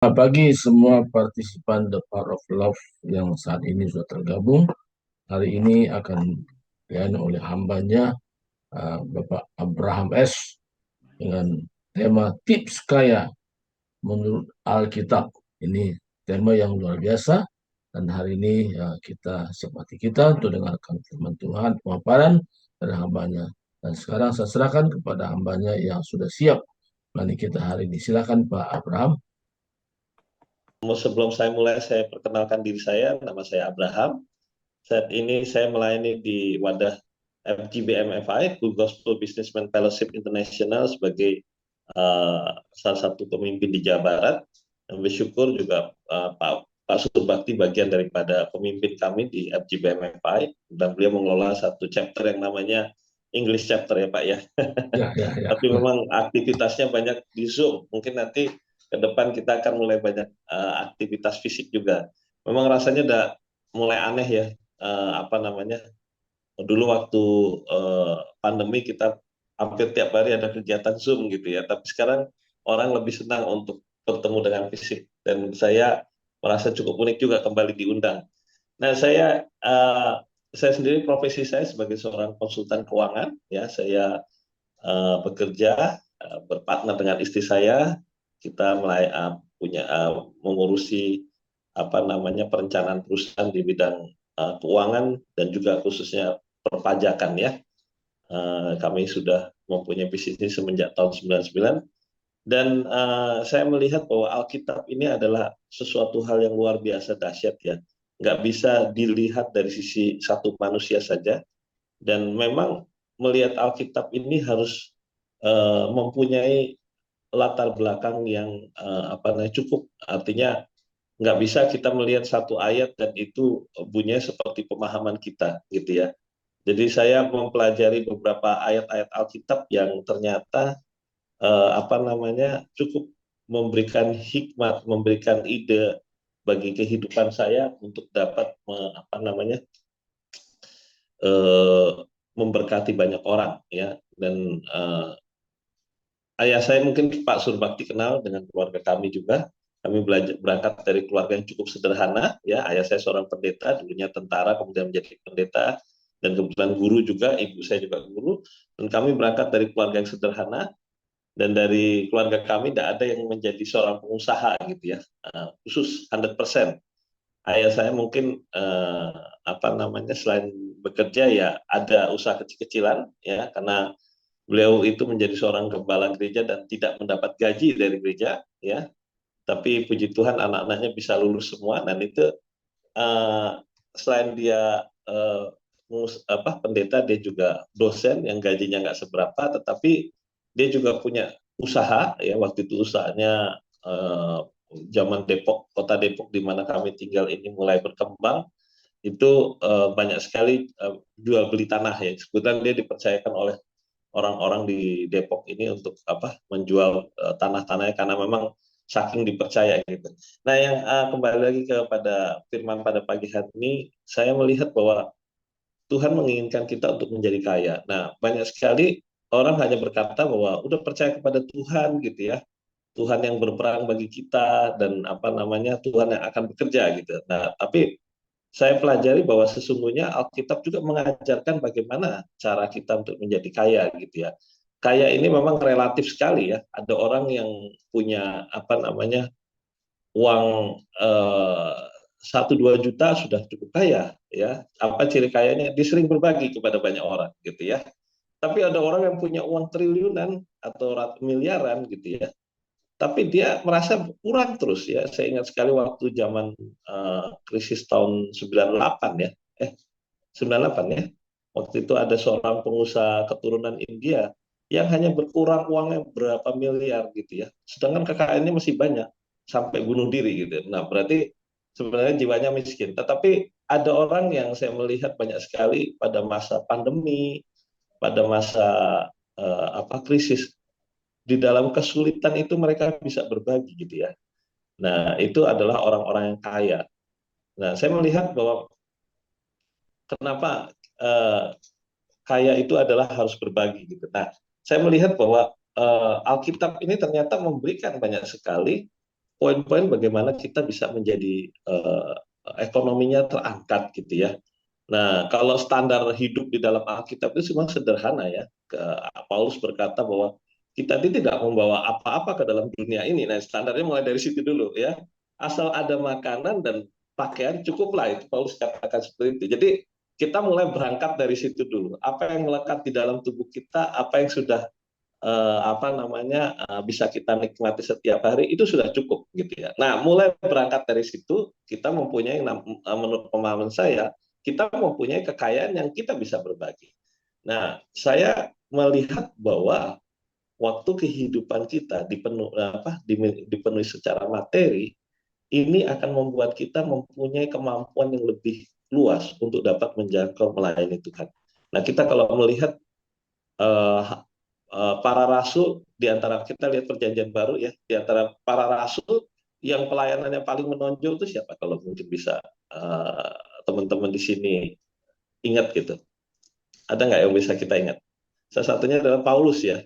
Bagi semua partisipan The Power of Love yang saat ini sudah tergabung, hari ini akan dilayani oleh hambanya Bapak Abraham S. dengan tema tips kaya menurut Alkitab. Ini tema yang luar biasa dan hari ini kita sepati kita untuk dengarkan firman Tuhan, pemaparan dari hambanya. Dan sekarang saya serahkan kepada hambanya yang sudah siap melayani kita hari ini. Silakan Pak Abraham. Sebelum saya mulai, saya perkenalkan diri saya. Nama saya Abraham. Saat ini saya melayani di wadah FGBMFI, Good Gospel Businessman Fellowship International, sebagai salah satu pemimpin di Jawa Barat. Dan bersyukur juga Pak Surbakti bagian daripada pemimpin kami di FGBMFI, dan beliau mengelola satu chapter yang namanya English chapter ya Pak ya. Ya, ya, ya. Tapi memang aktivitasnya banyak di Zoom. Mungkin nanti ke depan kita akan mulai banyak aktivitas fisik juga. Memang rasanya udah mulai aneh ya, apa namanya, dulu waktu pandemi kita hampir tiap hari ada kegiatan Zoom gitu ya. Tapi sekarang orang lebih senang untuk bertemu dengan fisik. Dan saya merasa cukup unik juga kembali diundang. Nah, saya sendiri profesi saya sebagai seorang konsultan keuangan ya. Saya bekerja berpartner dengan istri saya. Kita punya mengurusi apa namanya perencanaan perusahaan di bidang keuangan dan juga khususnya perpajakan ya. Kami sudah mempunyai bisnis ini semenjak tahun 99, dan saya melihat bahwa Alkitab ini adalah sesuatu hal yang luar biasa dahsyat ya. Nggak bisa dilihat dari sisi satu manusia saja, dan memang melihat Alkitab ini harus mempunyai latar belakang yang apa namanya cukup. Artinya nggak bisa kita melihat satu ayat dan itu bunyinya seperti pemahaman kita gitu ya. Jadi saya mempelajari beberapa ayat-ayat Alkitab yang ternyata apa namanya cukup memberikan hikmat, memberikan ide bagi kehidupan saya untuk dapat apa namanya eh, memberkati banyak orang ya. Dan ayah saya mungkin Pak Surbakti kenal dengan keluarga kami juga. Kami berangkat dari keluarga yang cukup sederhana ya. Ayah saya seorang pendeta, dulunya tentara, kemudian menjadi pendeta, dan kebetulan guru juga. Ibu saya juga guru. Dan kami berangkat dari keluarga yang sederhana, dan dari keluarga kami tidak ada yang menjadi seorang pengusaha gitu ya. Khusus 100%. Ayah saya mungkin apa namanya selain bekerja ya ada usaha kecil-kecilan ya, karena beliau itu menjadi seorang gembala gereja dan tidak mendapat gaji dari gereja ya. Tapi puji Tuhan anak-anaknya bisa lulus semua, dan itu uh, selain dia pendeta, dia juga dosen yang gajinya nggak seberapa, tetapi dia juga punya usaha ya. Waktu itu usahanya zaman Depok, kota Depok di mana kami tinggal ini mulai berkembang, itu banyak sekali jual beli tanah ya. Kebetulan dia dipercayakan oleh orang-orang di Depok ini untuk apa menjual tanah-tanahnya, karena memang saking dipercaya gitu. Nah, yang kembali lagi kepada firman pada pagi hari ini, saya melihat bahwa Tuhan menginginkan kita untuk menjadi kaya. Nah, banyak sekali orang hanya berkata bahwa udah percaya kepada Tuhan gitu ya. Tuhan yang berperang bagi kita, dan apa namanya Tuhan yang akan bekerja gitu. Nah, tapi saya pelajari bahwa sesungguhnya Alkitab juga mengajarkan bagaimana cara kita untuk menjadi kaya gitu ya. Kaya ini memang relatif sekali ya. Ada orang yang punya apa namanya uang 1-2 juta sudah cukup kaya ya. Apa ciri kayanya? Dia sering berbagi kepada banyak orang gitu ya. Tapi ada orang yang punya uang triliunan atau miliaran gitu ya, tapi dia merasa kurang terus ya. Saya ingat sekali waktu zaman krisis tahun 98 ya. 98 ya. Waktu itu ada seorang pengusaha keturunan India yang hanya berkurang uangnya berapa miliar gitu ya. Sedangkan kekayaannya masih banyak sampai bunuh diri gitu. Nah, berarti sebenarnya jiwanya miskin. Tetapi ada orang yang saya melihat banyak sekali pada masa pandemi, pada masa apa krisis, di dalam kesulitan itu mereka bisa berbagi gitu ya. Nah, itu adalah orang-orang yang kaya. Nah, saya melihat bahwa kenapa kaya itu adalah harus berbagi gitu. Nah, saya melihat bahwa Alkitab ini ternyata memberikan banyak sekali poin-poin bagaimana kita bisa menjadi ekonominya terangkat gitu ya. Nah, kalau standar hidup di dalam Alkitab itu memang sederhana ya. Paulus berkata bahwa kita ini tidak membawa apa-apa ke dalam dunia ini. Nah, standarnya mulai dari situ dulu ya. Asal ada makanan dan pakaian cukuplah, itu Paulus katakan seperti itu. Jadi kita mulai berangkat dari situ dulu. Apa yang melekat di dalam tubuh kita, apa yang sudah bisa kita nikmati setiap hari itu sudah cukup gitu ya. Nah, mulai berangkat dari situ kita mempunyai, menurut pemahaman saya, kita mempunyai kekayaan yang kita bisa berbagi. Nah, saya melihat bahwa waktu kehidupan kita dipenuhi secara materi, ini akan membuat kita mempunyai kemampuan yang lebih luas untuk dapat menjangkau melayani Tuhan. Nah, kita kalau melihat uh, para rasul, di antara kita lihat perjanjian baru ya, di antara para rasul yang pelayanannya paling menonjol itu siapa, kalau mungkin bisa teman-teman di sini ingat gitu, ada nggak yang bisa kita ingat? Salah satunya adalah Paulus ya,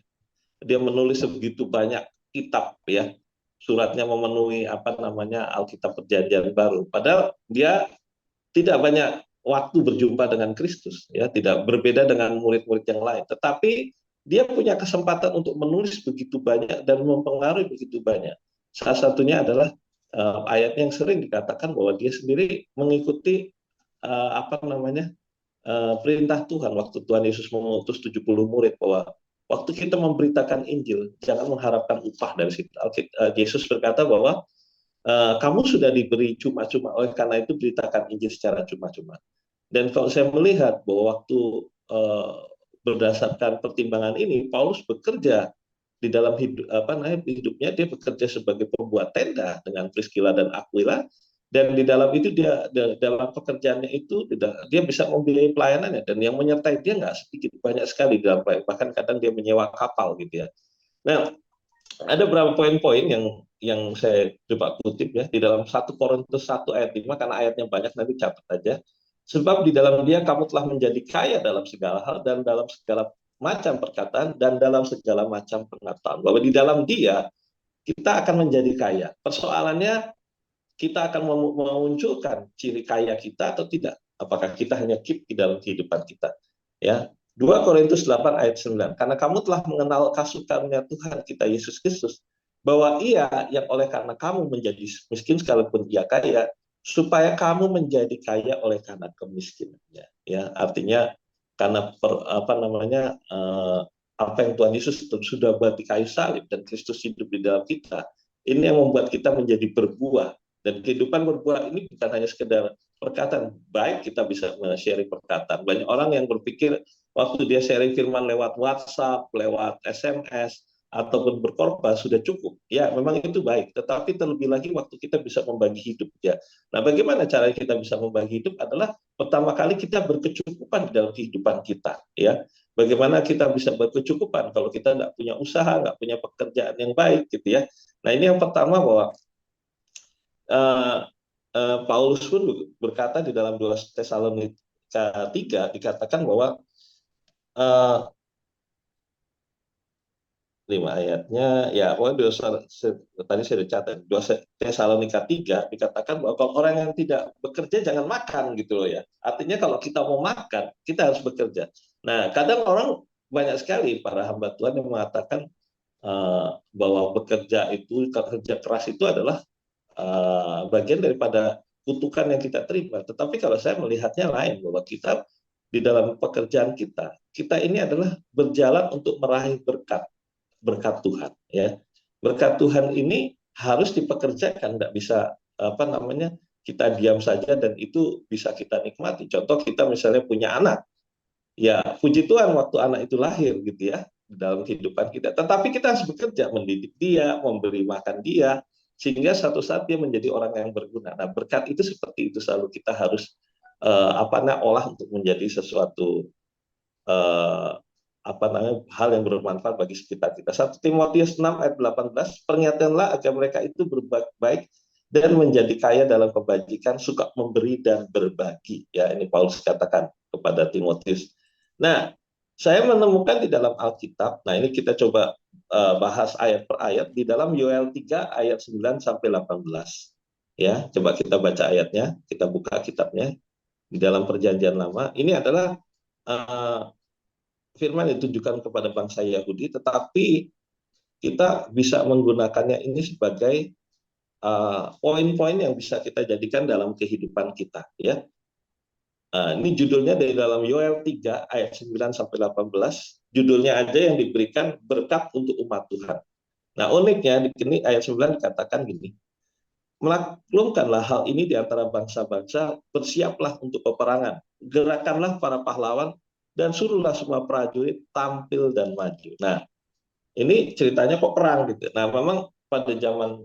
dia menulis sebegitu banyak kitab ya, suratnya memenuhi Alkitab perjanjian baru, padahal dia tidak banyak waktu berjumpa dengan Kristus ya, tidak berbeda dengan murid-murid yang lain, tetapi dia punya kesempatan untuk menulis begitu banyak dan mempengaruhi begitu banyak. Salah satunya adalah ayat yang sering dikatakan bahwa dia sendiri mengikuti perintah Tuhan waktu Tuhan Yesus mengutus 70 murid, bahwa waktu kita memberitakan Injil jangan mengharapkan upah dari situ. Yesus berkata bahwa kamu sudah diberi cuma-cuma, oleh karena itu beritakan Injil secara cuma-cuma. Dan kalau saya melihat bahwa waktu berdasarkan pertimbangan ini, Paulus bekerja di dalam hidupnya, dia bekerja sebagai pembuat tenda dengan Priscilla dan Aquila, dan di dalam itu dalam pekerjaannya itu dia bisa membiayai pelayanannya, dan yang menyertai dia nggak sedikit, banyak sekali dalam pelayanan, bahkan kadang dia menyewa kapal gitu ya. Nah, ada beberapa poin-poin yang saya coba kutip ya di dalam 1 Korintus 1 ayat 5, karena ayatnya banyak, nanti catat aja. Sebab di dalam dia kamu telah menjadi kaya dalam segala hal dan dalam segala macam perkataan dan dalam segala macam pengetahuan. Bahwa di dalam dia kita akan menjadi kaya. Persoalannya, kita akan memunculkan ciri kaya kita atau tidak. Apakah kita hanya keep di dalam kehidupan kita. Ya, 2 Korintus 8 ayat 9. Karena kamu telah mengenal kasih karunia Tuhan kita Yesus Kristus, bahwa ia yang oleh karena kamu menjadi miskin sekalipun ia kaya, supaya kamu menjadi kaya oleh karena kemiskinannya. Ya, artinya karena apa yang Tuhan Yesus sudah buat di kayu salib dan Kristus hidup di dalam kita, ini yang membuat kita menjadi berbuah. Dan kehidupan berbuah ini bukan hanya sekedar perkataan. Baik kita bisa sharing perkataan. Banyak orang yang berpikir waktu dia sharing firman lewat WhatsApp, lewat SMS, ataupun berkorban sudah cukup. Ya, memang itu baik. Tetapi terlebih lagi waktu kita bisa membagi hidup. Ya. Nah, bagaimana cara kita bisa membagi hidup adalah pertama kali kita berkecukupan di dalam kehidupan kita. Ya. Bagaimana kita bisa berkecukupan kalau kita nggak punya usaha, nggak punya pekerjaan yang baik gitu ya. Nah, ini yang pertama, bahwa Paulus pun berkata di dalam 2 Tesalonika 3 dikatakan bahwa 5 ayatnya ya, tadi saya sudah catat, 2 Tesalonika 3 dikatakan bahwa kalau orang yang tidak bekerja jangan makan gitu loh ya. Artinya kalau kita mau makan kita harus bekerja. Nah, kadang orang banyak sekali para hamba Tuhan yang mengatakan bahwa bekerja itu, kerja keras itu adalah bagian daripada kutukan yang kita terima. Tetapi kalau saya melihatnya lain, bahwa kita di dalam pekerjaan kita ini adalah berjalan untuk meraih berkat Tuhan ya. Berkat Tuhan ini harus dipekerjakan, tidak bisa kita diam saja dan itu bisa kita nikmati. Contoh, kita misalnya punya anak, ya puji Tuhan waktu anak itu lahir gitu ya, dalam kehidupan kita. Tetapi kita harus bekerja, mendidik dia, memberi makan dia, sehingga suatu saat dia menjadi orang yang berguna. Nah, berkat itu seperti itu, selalu kita harus olah untuk menjadi sesuatu hal yang bermanfaat bagi sekitar kita. 1 Timotius 6 ayat 18, peringatkanlah agar mereka itu berbuat baik dan menjadi kaya dalam kebajikan, suka memberi dan berbagi. Ya, ini Paulus katakan kepada Timotius. Nah, saya menemukan di dalam Alkitab, nah ini kita coba bahas ayat per ayat di dalam Yoel 3 ayat 9 sampai 18. Ya, coba kita baca ayatnya, kita buka kitabnya di dalam Perjanjian Lama. Ini adalah uh, firman yang ditujukan kepada bangsa Yahudi, tetapi kita bisa menggunakannya ini sebagai poin-poin yang bisa kita jadikan dalam kehidupan kita, ya. Ini judulnya dari dalam Yoel 3 ayat 9 sampai 18. Judulnya aja yang diberikan berkat untuk umat Tuhan. Nah, uniknya di sini ayat 9 dikatakan gini. Melaklumkanlah hal ini di antara bangsa-bangsa, bersiaplah untuk peperangan. Gerakanlah para pahlawan dan suruhlah semua prajurit tampil dan maju. Nah, ini ceritanya kok perang gitu. Nah, memang pada zaman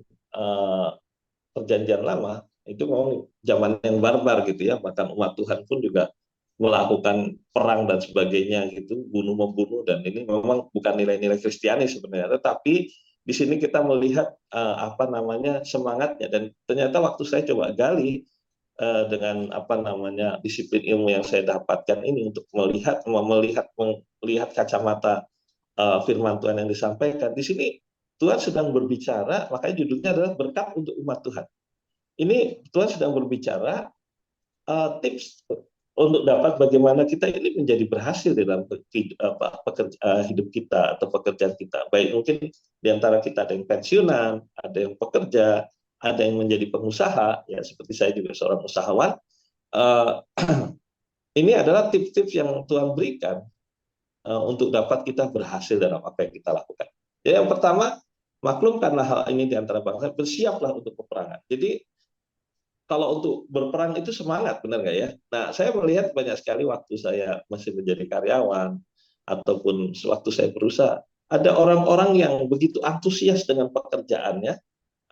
Perjanjian Lama itu memang zaman yang barbar gitu ya, bahkan umat Tuhan pun juga melakukan perang dan sebagainya gitu, bunuh membunuh, dan ini memang bukan nilai-nilai Kristiani sebenarnya, tetapi di sini kita melihat apa namanya semangatnya. Dan ternyata waktu saya coba gali dengan apa namanya disiplin ilmu yang saya dapatkan ini untuk melihat kacamata firman Tuhan yang disampaikan di sini, Tuhan sedang berbicara, makanya judulnya adalah berkat untuk umat Tuhan. Ini Tuhan sedang berbicara tips untuk dapat bagaimana kita ini menjadi berhasil dalam hidup kita atau pekerjaan kita. Baik mungkin di antara kita ada yang pensiunan, ada yang pekerja, ada yang menjadi pengusaha, ya seperti saya juga seorang usahawan. Ini adalah tips-tips yang Tuhan berikan untuk dapat kita berhasil dalam apa yang kita lakukan. Jadi yang pertama, maklumkanlah hal ini di antara bangsa, bersiaplah untuk peperangan. Jadi kalau untuk berperang itu semangat, benar nggak ya? Nah, saya melihat banyak sekali waktu saya masih menjadi karyawan, ataupun sewaktu saya berusaha, ada orang-orang yang begitu antusias dengan pekerjaannya,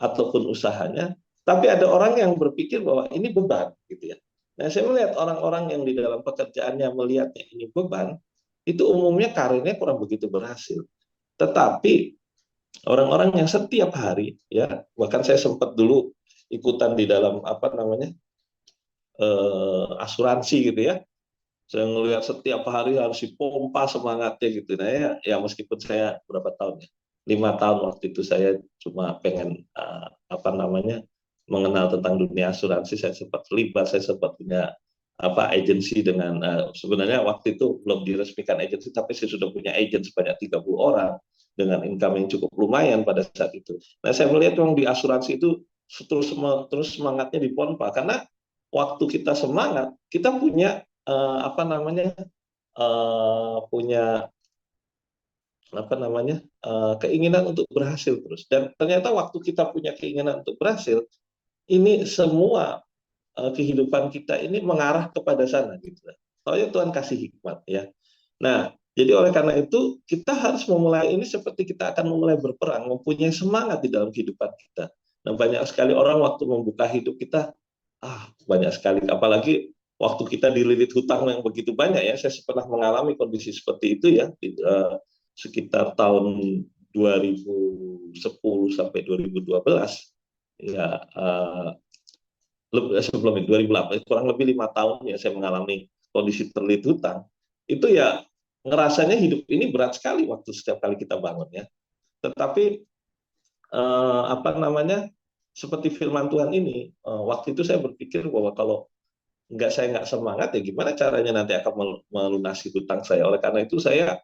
ataupun usahanya, tapi ada orang yang berpikir bahwa ini beban, gitu ya. Nah, saya melihat orang-orang yang di dalam pekerjaannya melihatnya ini beban, itu umumnya karirnya kurang begitu berhasil. Tetapi orang-orang yang setiap hari, ya, bahkan saya sempat dulu ikutan di dalam apa namanya asuransi gitu ya. Saya melihat setiap hari harus dipompa semangatnya gitu. Nah ya meskipun saya berapa tahun ya, 5 tahun waktu itu saya cuma pengen apa namanya mengenal tentang dunia asuransi. Saya sempat terlibat, saya sempat punya apa agensi dengan sebenarnya waktu itu belum diresmikan agensi, tapi saya sudah punya agen sebanyak 30 orang dengan income yang cukup lumayan pada saat itu. Nah saya melihat memang di asuransi itu terus semangatnya dipompa, karena waktu kita semangat kita punya apa namanya punya apa namanya keinginan untuk berhasil terus. Dan ternyata waktu kita punya keinginan untuk berhasil, ini semua kehidupan kita ini mengarah kepada sana gitu. Soalnya Tuhan kasih hikmat ya. Nah, jadi oleh karena itu kita harus memulai ini seperti kita akan memulai berperang, mempunyai semangat di dalam kehidupan kita. Nah, banyak sekali orang waktu membuka hidup kita, banyak sekali, apalagi waktu kita dililit hutang yang begitu banyak ya. Saya pernah mengalami kondisi seperti itu ya, sekitar tahun 2010 sampai 2012 ya. Sebelum itu 2008, kurang lebih 5 tahun ya saya mengalami kondisi terlilit hutang. Itu ya ngerasanya hidup ini berat sekali waktu setiap kali kita bangun ya. Tetapi apa namanya seperti firman Tuhan ini, waktu itu saya berpikir bahwa kalau saya nggak semangat ya gimana caranya nanti akan melunasi hutang saya. Oleh karena itu saya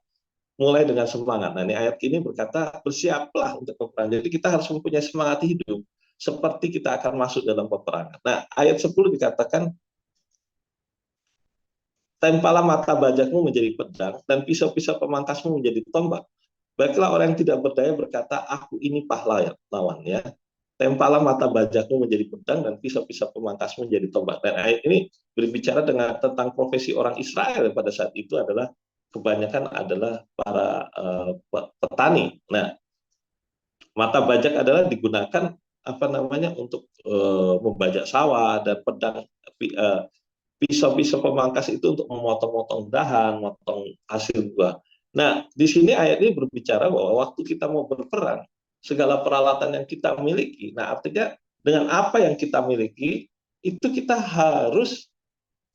mulai dengan semangat. Nah, ini ayat ini berkata bersiaplah untuk peperangan. Jadi kita harus mempunyai semangat hidup seperti kita akan masuk dalam peperangan. Nah, ayat 10 dikatakan tempalah mata bajakmu menjadi pedang dan pisau-pisau pemangkasmu menjadi tombak. Baiklah orang yang tidak berdaya berkata, aku ini pahlawan ya. Tempalah mata bajakmu menjadi pedang dan pisau-pisau pemangkasmu menjadi tombak. Dan ayat ini berbicara tentang profesi orang Israel pada saat itu adalah kebanyakan adalah para petani. Nah, mata bajak adalah digunakan apa namanya untuk membajak sawah, dan pedang pisau-pisau pemangkas itu untuk memotong-motong dahan, memotong hasil buah. Nah, di sini ayat ini berbicara bahwa waktu kita mau berperang, segala peralatan yang kita miliki, nah artinya dengan apa yang kita miliki, itu kita harus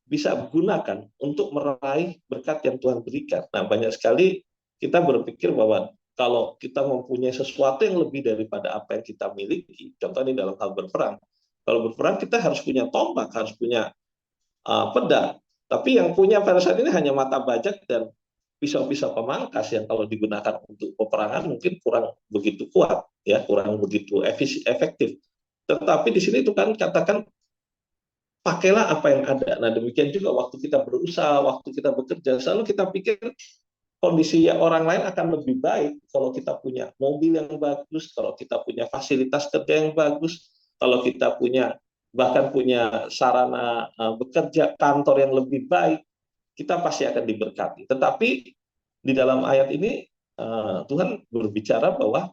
bisa gunakan untuk meraih berkat yang Tuhan berikan. Nah, banyak sekali kita berpikir bahwa kalau kita mempunyai sesuatu yang lebih daripada apa yang kita miliki, contohnya dalam hal berperang. Kalau berperang kita harus punya tombak, harus punya pedang. Tapi yang punya pada saat ini hanya mata bajak dan pisau-pisau pemangkas yang kalau digunakan untuk peperangan mungkin kurang begitu kuat, ya, kurang begitu efektif. Tetapi di sini itu kan katakan pakailah apa yang ada. Nah demikian juga waktu kita berusaha, waktu kita bekerja, selalu kita pikir kondisi orang lain akan lebih baik kalau kita punya mobil yang bagus, kalau kita punya fasilitas kerja yang bagus, kalau kita punya bahkan punya sarana bekerja kantor yang lebih baik, kita pasti akan diberkati. Tetapi di dalam ayat ini Tuhan berbicara bahwa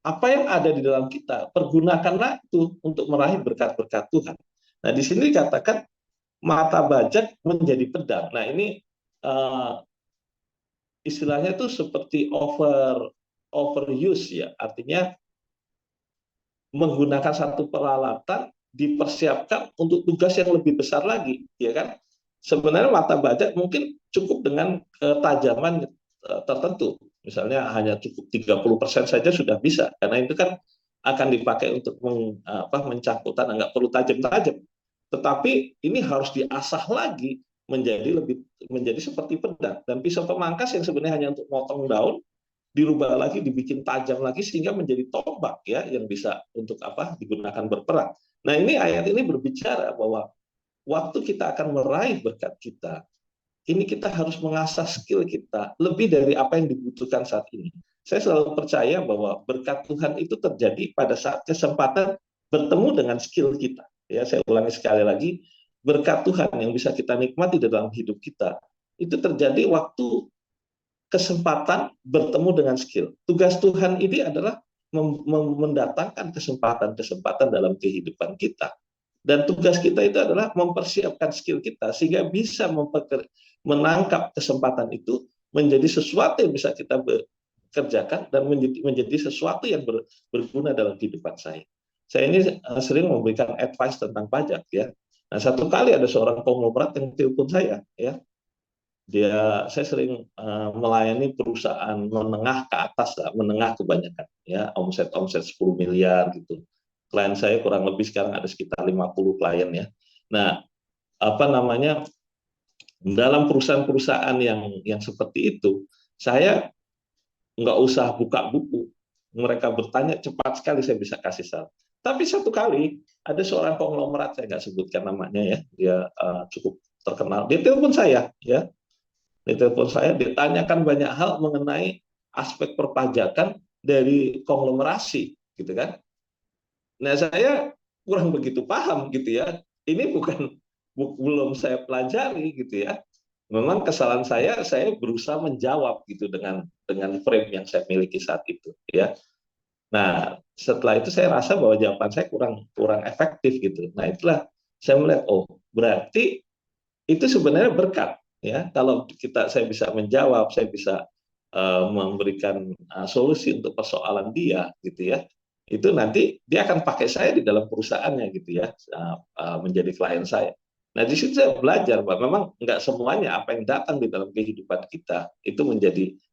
apa yang ada di dalam kita, pergunakanlah itu untuk meraih berkat-berkat Tuhan. Nah, di sini dikatakan mata bajak menjadi pedang. Nah, ini istilahnya itu seperti overuse ya, artinya menggunakan satu peralatan dipersiapkan untuk tugas yang lebih besar lagi, ya kan? Sebenarnya mata bajak mungkin cukup dengan ketajaman tertentu. Misalnya hanya cukup 30% saja sudah bisa, karena itu kan akan dipakai untuk mencangkutan, nggak perlu tajam-tajam. Tetapi ini harus diasah lagi menjadi seperti pedang. Dan pisau pemangkas yang sebenarnya hanya untuk motong daun, dirubah lagi, dibikin tajam lagi sehingga menjadi tombak ya yang bisa untuk digunakan berperang. Nah ini ayat ini berbicara bahwa waktu kita akan meraih berkat kita, ini kita harus mengasah skill kita lebih dari apa yang dibutuhkan saat ini. Saya selalu percaya bahwa berkat Tuhan itu terjadi pada saat kesempatan bertemu dengan skill kita. Ya, saya ulangi sekali lagi, berkat Tuhan yang bisa kita nikmati dalam hidup kita itu terjadi waktu kesempatan bertemu dengan skill. Tugas Tuhan ini adalah mendatangkan kesempatan-kesempatan dalam kehidupan kita. Dan tugas kita itu adalah mempersiapkan skill kita sehingga bisa menangkap kesempatan itu menjadi sesuatu yang bisa kita kerjakan dan menjadi sesuatu yang berguna dalam kehidupan saya. Saya ini sering memberikan advice tentang pajak ya. Nah, satu kali ada seorang konglomerat yang telepon saya ya. Saya sering melayani perusahaan menengah ke atas lah, menengah kebanyakan ya, omset 10 miliar gitu. Klien saya kurang lebih sekarang ada sekitar 50 klien ya. Nah, dalam perusahaan-perusahaan yang seperti itu, saya nggak usah buka buku. Mereka bertanya cepat sekali saya bisa kasih saran. Tapi satu kali ada seorang konglomerat, saya nggak sebutkan namanya ya, dia cukup terkenal. Dia telepon saya ya. Di telepon saya ditanyakan banyak hal mengenai aspek perpajakan dari konglomerasi, gitu kan? Nah saya kurang begitu paham gitu ya. Ini belum saya pelajari gitu ya. Memang kesalahan saya berusaha menjawab gitu dengan frame yang saya miliki saat itu ya. Nah setelah itu saya rasa bahwa jawaban saya kurang efektif gitu. Nah itulah saya melihat berarti itu sebenarnya berkat ya kalau saya bisa menjawab, saya bisa memberikan solusi untuk persoalan dia gitu ya, itu nanti dia akan pakai saya di dalam perusahaannya gitu ya, menjadi klien saya. Nah di situ saya belajar bahwa memang nggak semuanya apa yang datang di dalam kehidupan kita itu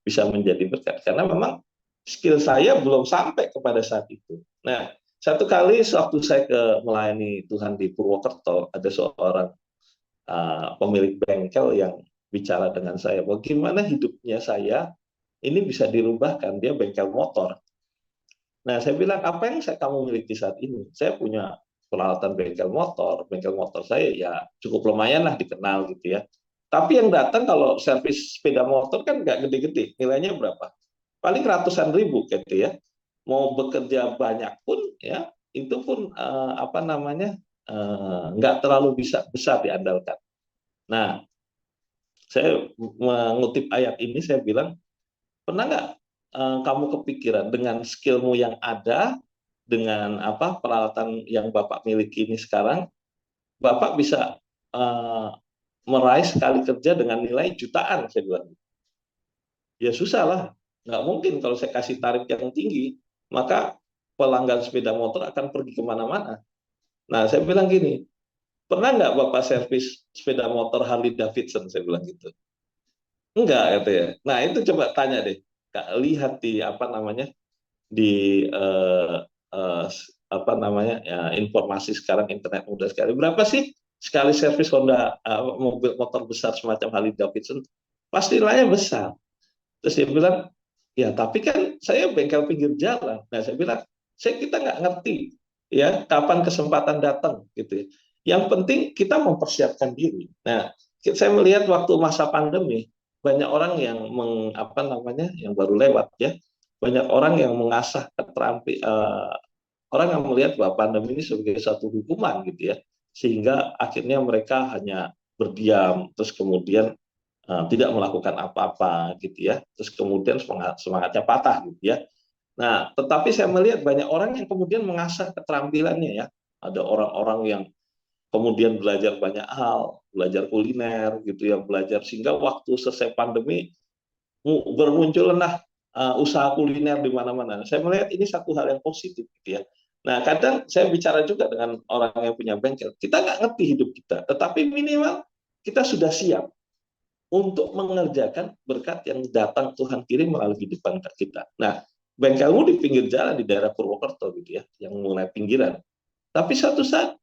bisa menjadi berkat karena memang skill saya belum sampai kepada saat itu. Nah satu kali waktu saya melayani Tuhan di Purwokerto, ada seorang pemilik bengkel yang bicara dengan saya, bagaimana hidupnya saya ini bisa dirubahkan, dia bengkel motor. Nah, saya bilang, apa yang kamu miliki saat ini? Saya punya peralatan bengkel motor saya ya cukup lumayan lah dikenal gitu ya. Tapi yang datang kalau servis sepeda motor kan nggak gede-gede, nilainya berapa? Paling ratusan ribu gitu ya. Mau bekerja banyak pun ya, itu pun nggak terlalu besar diandalkan. Nah, saya mengutip ayat ini, saya bilang, pernah nggak kamu kepikiran dengan skillmu yang ada, dengan peralatan yang Bapak miliki ini sekarang, Bapak bisa meraih sekali kerja dengan nilai jutaan, saya bilang. Ya susah lah, nggak mungkin kalau saya kasih tarif yang tinggi, maka pelanggan sepeda motor akan pergi kemana-mana. Nah, saya bilang gini, pernah nggak Bapak servis sepeda motor Harley Davidson, saya bilang gitu. Enggak, gitu ya. Nah, itu coba tanya deh. lihat di apa namanya di apa namanya ya, informasi sekarang internet mudah sekali. Berapa sih sekali servis Honda mobil motor besar semacam Harley Davidson? Pasti nilainya besar. Terus dia bilang, ya tapi kan saya bengkel pinggir jalan. Nah saya bilang, kita nggak ngerti ya kapan kesempatan datang gitu ya. Yang penting kita mempersiapkan diri. Nah saya melihat waktu masa pandemi banyak orang yang apa namanya yang baru lewat ya, banyak orang yang mengasah keterampilan, orang yang melihat bahwa pandemi ini sebagai satu hukuman gitu ya, sehingga akhirnya mereka hanya berdiam, terus kemudian tidak melakukan apa-apa gitu ya, terus kemudian semangatnya patah gitu ya. Nah, tetapi saya melihat banyak orang yang kemudian mengasah keterampilannya ya. Ada orang-orang yang kemudian belajar banyak hal, belajar kuliner gitu ya, belajar sehingga waktu selesai pandemi bermunculan usaha kuliner di mana-mana. Saya melihat ini satu hal yang positif gitu ya. Nah, kadang saya bicara juga dengan orang yang punya bengkel. Kita nggak ngerti hidup kita, tetapi minimal kita sudah siap untuk mengerjakan berkat yang datang Tuhan kirim melalui kehidupan kita. Nah, bengkelmu di pinggir jalan di daerah Purwokerto gitu ya, yang mulai pinggiran. Tapi satu saat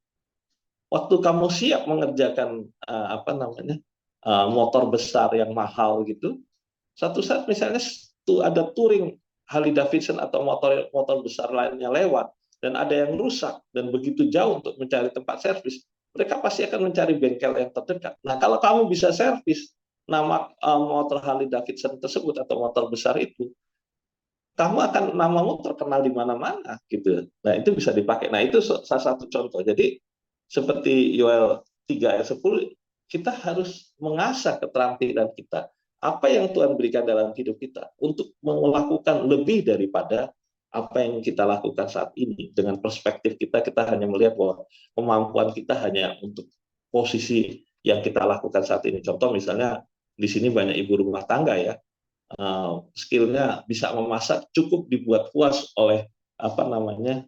waktu kamu siap mengerjakan apa namanya motor besar yang mahal gitu, satu saat misalnya ada touring Harley Davidson atau motor besar lainnya lewat dan ada yang rusak dan begitu jauh untuk mencari tempat servis, mereka pasti akan mencari bengkel yang terdekat. Nah, kalau kamu bisa servis nama motor Harley Davidson tersebut atau motor besar itu, kamu akan namamu terkenal di mana-mana gitu. Nah, itu bisa dipakai. Nah, itu salah satu contoh. Jadi seperti Yoel 3 ayat 10, kita harus mengasah keterampilan kita. Apa yang Tuhan berikan dalam hidup kita untuk melakukan lebih daripada apa yang kita lakukan saat ini. Dengan perspektif kita, kita hanya melihat bahwa kemampuan kita hanya untuk posisi yang kita lakukan saat ini. Contoh misalnya di sini banyak ibu rumah tangga ya, skillnya bisa memasak cukup dibuat puas oleh apa namanya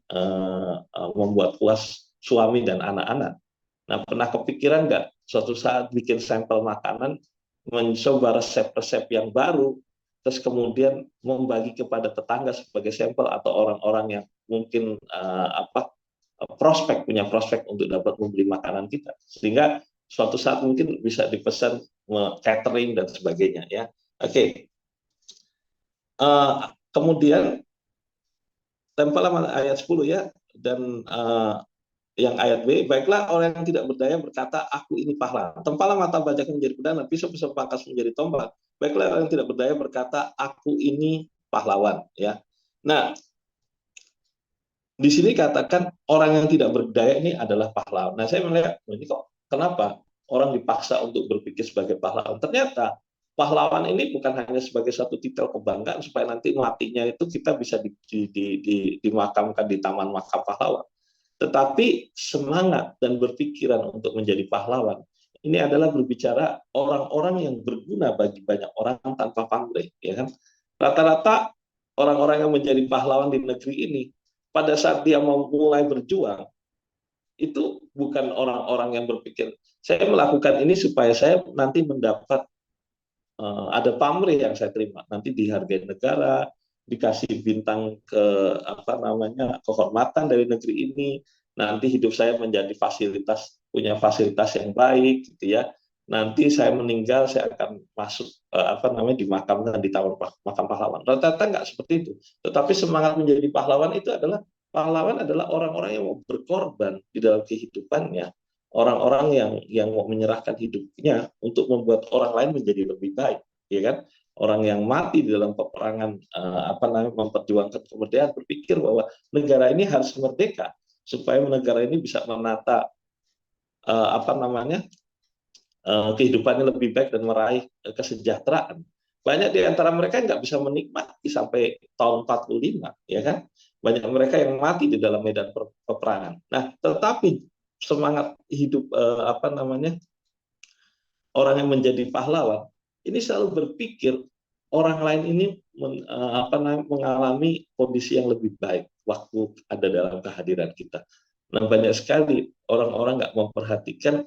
membuat puas suami dan anak-anak. Nah, pernah kepikiran nggak suatu saat bikin sampel makanan, mencoba resep-resep yang baru, terus kemudian membagi kepada tetangga sebagai sampel atau orang-orang yang mungkin punya prospek untuk dapat membeli makanan kita, sehingga suatu saat mungkin bisa dipesan catering dan sebagainya ya. Oke. Kemudian tempel ayat 10 ya, dan yang ayat B, baiklah orang yang tidak berdaya berkata, aku ini pahlawan. Tempalah mata bajaknya menjadi pedang, pisau-pisau pangkas menjadi tombak. Baiklah orang yang tidak berdaya berkata, aku ini pahlawan. Ya. Nah, di sini katakan orang yang tidak berdaya ini adalah pahlawan. Nah, saya melihat, ini kok kenapa orang dipaksa untuk berpikir sebagai pahlawan? Ternyata pahlawan ini bukan hanya sebagai satu titel kebanggaan supaya nanti matinya itu kita bisa dimakamkan di taman makam pahlawan. Tetapi semangat dan berpikiran untuk menjadi pahlawan ini adalah berbicara orang-orang yang berguna bagi banyak orang tanpa pamrih, ya kan? Rata-rata orang-orang yang menjadi pahlawan di negeri ini pada saat dia mau mulai berjuang itu bukan orang-orang yang berpikir saya melakukan ini supaya saya nanti mendapat ada pamrih yang saya terima, nanti dihargai negara, dikasih bintang ke apa namanya kehormatan dari negeri ini, nanti hidup saya menjadi punya fasilitas yang baik gitu ya, nanti saya meninggal saya akan masuk apa namanya dimakamkan di taman makam pahlawan. Rata-rata nggak seperti itu, tetapi semangat menjadi pahlawan adalah orang-orang yang mau berkorban di dalam kehidupannya, orang-orang yang mau menyerahkan hidupnya untuk membuat orang lain menjadi lebih baik, ya kan? Orang yang mati di dalam peperangan apa namanya memperjuangkan kemerdekaan berpikir bahwa negara ini harus merdeka supaya negara ini bisa menata apa namanya kehidupannya lebih baik dan meraih kesejahteraan. Banyak di antara mereka nggak bisa menikmati sampai tahun 45, ya kan? Banyak mereka yang mati di dalam medan peperangan. Nah, tetapi semangat hidup apa namanya orang yang menjadi pahlawan ini selalu berpikir orang lain ini apa namanya mengalami kondisi yang lebih baik waktu ada dalam kehadiran kita. Nah, banyak sekali orang-orang nggak memperhatikan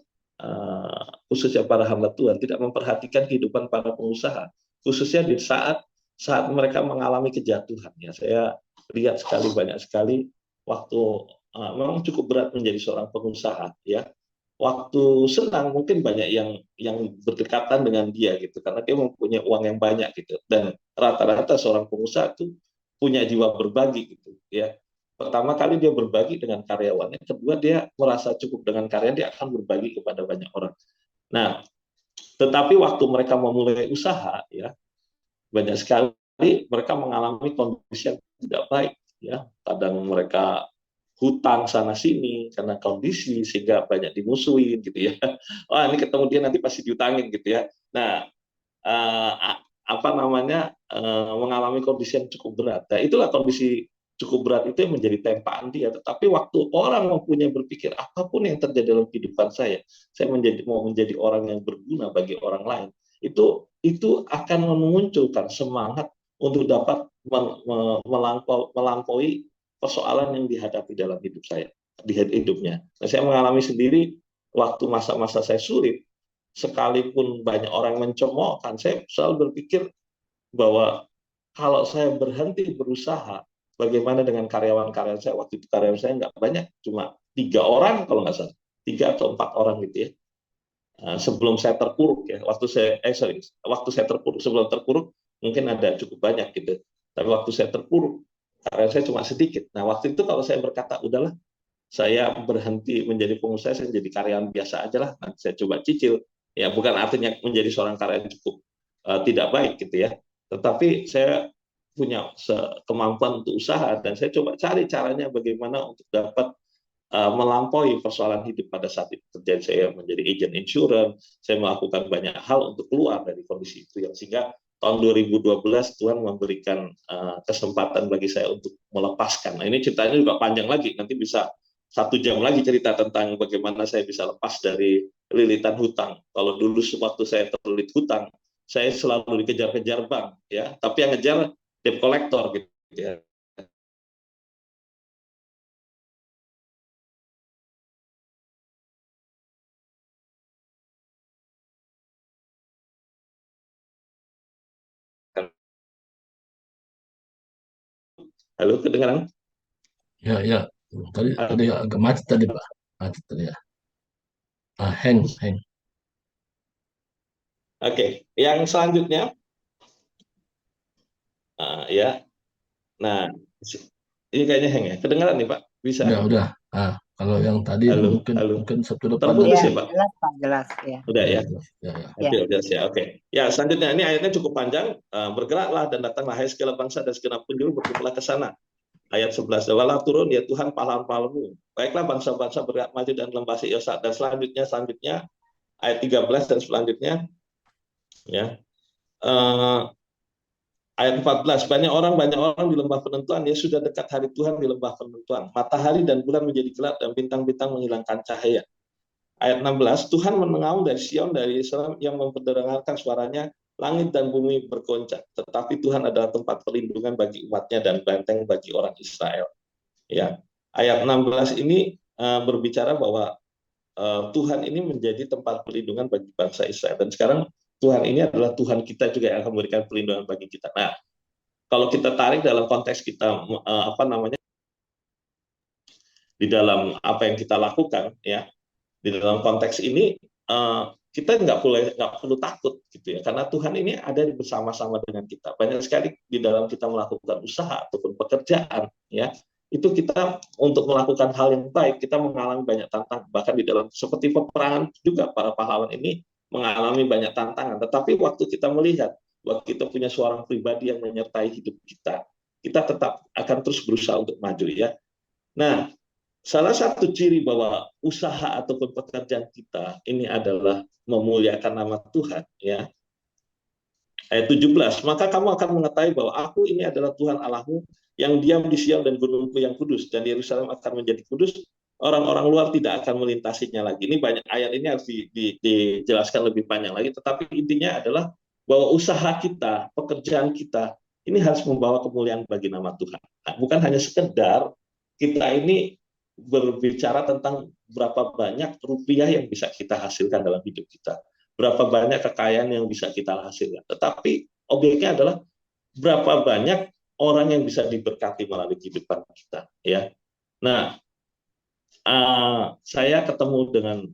khususnya para hamba Tuhan tidak memperhatikan kehidupan para pengusaha, khususnya di saat saat mereka mengalami kejatuhan, ya saya lihat sekali banyak sekali waktu memang cukup berat menjadi seorang pengusaha, ya. Waktu senang mungkin banyak yang berdekatan dengan dia gitu karena dia mempunyai uang yang banyak gitu, dan rata-rata seorang pengusaha itu punya jiwa berbagi gitu, ya. Pertama kali dia berbagi dengan karyawannya, kedua dia merasa cukup dengan karya, dia akan berbagi kepada banyak orang. Nah, tetapi waktu mereka memulai usaha, ya, banyak sekali mereka mengalami kondisi yang tidak baik, ya. Kadang mereka hutang sana sini karena kondisi sehingga banyak dimusuhin gitu ya. Wah, ini ketemu dia nanti pasti diutangin gitu ya. Nah, eh, apa namanya, mengalami kondisi yang cukup berat. Nah, itulah kondisi cukup berat itu yang menjadi tempaan dia. Tetapi waktu orang mempunyai berpikir apapun yang terjadi dalam kehidupan saya mau menjadi orang yang berguna bagi orang lain. Itu akan memunculkan semangat untuk dapat melampaui persoalan yang dihadapi dalam hidup saya, di hidupnya. Nah, saya mengalami sendiri waktu masa-masa saya sulit, sekalipun banyak orang mencemoohkan, saya selalu berpikir bahwa kalau saya berhenti berusaha, bagaimana dengan karyawan-karyawan saya? Waktu itu karyawan saya nggak banyak, cuma 3 orang kalau nggak salah, 3 atau 4 orang gitu ya. Sebelum saya terpuruk ya, waktu saya terpuruk, sebelum terpuruk mungkin ada cukup banyak gitu. Tapi waktu saya terpuruk, karyawan saya cuma sedikit. Nah, waktu itu kalau saya berkata, udahlah, saya berhenti menjadi pengusaha, saya jadi karyawan biasa aja lah, nanti saya coba cicil. Ya, bukan artinya menjadi seorang karyawan cukup tidak baik gitu ya, tetapi saya punya kemampuan untuk usaha dan saya coba cari caranya bagaimana untuk dapat melampaui persoalan hidup pada saat itu terjadi. Saya menjadi agent insurance, saya melakukan banyak hal untuk keluar dari kondisi itu, yang sehingga tahun 2012 Tuhan memberikan kesempatan bagi saya untuk melepaskan. Nah, ini ceritanya juga panjang lagi, nanti bisa 1 jam lagi cerita tentang bagaimana saya bisa lepas dari lilitan hutang. Kalau dulu waktu saya terlilit hutang, saya selalu dikejar-kejar bank, ya, tapi yang ngejar debt collector gitu ya. Halo, kedengaran? Ya, ya. Tadi agak macet tadi, Pak. Macet tadi ya. Hang. Oke, yang selanjutnya, ya. Nah, ini kayaknya hang ya. Kedengaran nih Pak? Bisa? Udah. Kalau yang tadi Halo, mungkin halo. mungkin Sabtu depan Terputus nanti. Ya, ya Pak? jelas Pak, jelas ya. Udah Ya, ya. jelas. Ya. Ya. Oke, udah ya. Oke. Ya, selanjutnya ini ayatnya cukup panjang. Bergeraklah dan datanglah hai segala bangsa dan segenap penjuru, berkumpullah ke sana. Ayat 11. Walah turun ya Tuhan pahlawan-pahlawanmu. Baiklah bangsa-bangsa bergerak maju dan lembah Yosa. Dan selanjutnya ayat 13 dan selanjutnya, ya. Eh, Ayat 14, banyak orang di lembah penentuan, ya sudah dekat hari Tuhan di lembah penentuan. Matahari dan bulan menjadi gelap dan bintang-bintang menghilangkan cahaya. Ayat 16, Tuhan menengaum dari Sion, dari Yerusalem yang memperdengarkan suaranya, langit dan bumi bergoncang. Tetapi Tuhan adalah tempat perlindungan bagi umatnya dan benteng bagi orang Israel. Ya. Ayat 16 ini berbicara bahwa Tuhan ini menjadi tempat perlindungan bagi bangsa Israel. Dan sekarang Tuhan ini adalah Tuhan kita juga yang akan memberikan perlindungan bagi kita. Nah, kalau kita tarik dalam konteks kita di dalam apa yang kita lakukan, ya, di dalam konteks ini kita nggak perlu takut gitu ya, karena Tuhan ini ada bersama-sama dengan kita. Banyak sekali di dalam kita melakukan usaha ataupun pekerjaan, ya, itu kita untuk melakukan hal yang baik kita mengalami banyak tantangan, bahkan di dalam seperti peperangan juga para pahlawan ini mengalami banyak tantangan. Tetapi waktu kita melihat bahwa kita punya seorang pribadi yang menyertai hidup kita, kita tetap akan terus berusaha untuk maju, ya. Nah, salah satu ciri bahwa usaha ataupun pekerjaan kita ini adalah memuliakan nama Tuhan, ya. Ayat 17, maka kamu akan mengetahui bahwa aku ini adalah Tuhan Allahmu yang diam di Sion dan gunungku yang kudus, dan Yerusalem akan menjadi kudus, orang-orang luar tidak akan melintasinya lagi. Ini banyak ayat ini harus dijelaskan lebih panjang lagi, tetapi intinya adalah bahwa usaha kita, pekerjaan kita, ini harus membawa kemuliaan bagi nama Tuhan. Nah, bukan hanya sekedar kita ini berbicara tentang berapa banyak rupiah yang bisa kita hasilkan dalam hidup kita, berapa banyak kekayaan yang bisa kita hasilkan. Tetapi objeknya adalah berapa banyak orang yang bisa diberkati melalui kehidupan kita, ya. Nah, saya ketemu dengan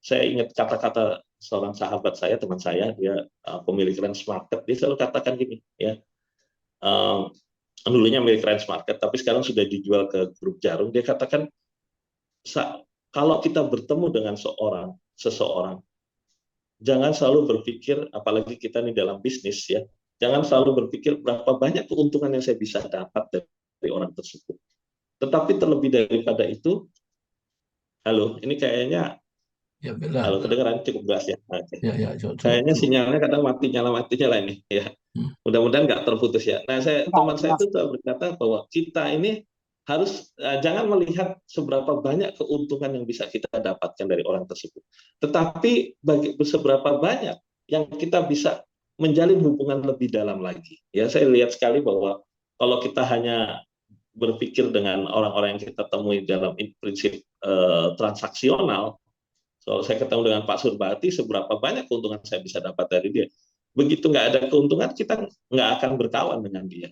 saya ingat kata-kata seorang sahabat saya, teman saya, dia pemilik Range Market, dia selalu katakan gini, ya, dulunya milik Range Market, tapi sekarang sudah dijual ke grup Jarum. Dia katakan, kalau kita bertemu dengan seseorang, jangan selalu berpikir, apalagi kita ini dalam bisnis, ya, jangan selalu berpikir berapa banyak keuntungan yang saya bisa dapat dari orang tersebut. Tetapi terlebih daripada itu, halo, ini kayaknya, Ya, benar. halo, kedengaran cukup jelas ya? Oke. Ya, coba, Kayaknya coba. sinyalnya kadang mati nyala ini, ya. Hmm. Mudah-mudahan nggak terputus ya. Nah, teman saya itu berkata bahwa kita ini harus jangan melihat seberapa banyak keuntungan yang bisa kita dapatkan dari orang tersebut, tetapi seberapa banyak yang kita bisa menjalin hubungan lebih dalam lagi. Ya, saya lihat sekali bahwa kalau kita hanya berpikir dengan orang-orang yang kita temui dalam prinsip transaksional, kalau saya ketemu dengan Pak Surbati, seberapa banyak keuntungan saya bisa dapat dari dia. Begitu nggak ada keuntungan, kita nggak akan berkawan dengan dia,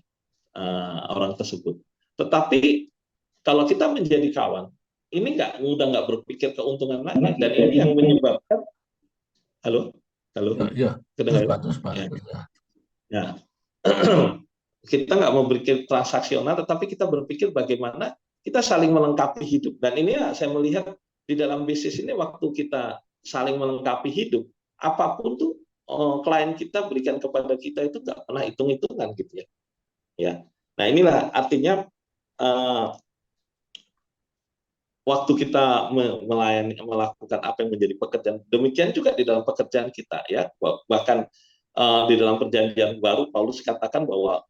orang tersebut. Tetapi kalau kita menjadi kawan, ini udah nggak berpikir keuntungan lagi, dan ini yang menyebabkan, halo, halo, Ya, terus kedengaran? Pak, terus Pak. Ya, Terus, ya. ya. Kita nggak mau berpikir transaksional, tetapi kita berpikir bagaimana kita saling melengkapi hidup. Dan ini ya, saya melihat di dalam bisnis ini, waktu kita saling melengkapi hidup, apapun tuh klien kita berikan kepada kita itu nggak pernah hitung-hitungan gitu ya. Ya. Nah, inilah artinya waktu kita melakukan apa yang menjadi pekerjaan, demikian juga di dalam pekerjaan kita, ya. Bahkan di dalam perjanjian baru Paulus katakan bahwa,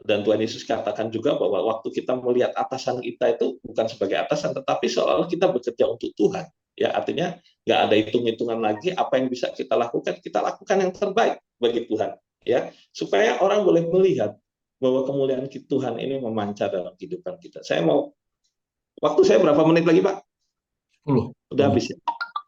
dan Tuhan Yesus katakan juga bahwa waktu kita melihat atasan kita itu bukan sebagai atasan, tetapi seolah-olah kita bekerja untuk Tuhan. Ya, artinya nggak ada hitung-hitungan lagi, apa yang bisa kita lakukan yang terbaik bagi Tuhan, ya, supaya orang boleh melihat bahwa kemuliaan Tuhan ini memancar dalam kehidupan kita. Waktu saya berapa menit lagi, Pak? 10. Udah habis ya?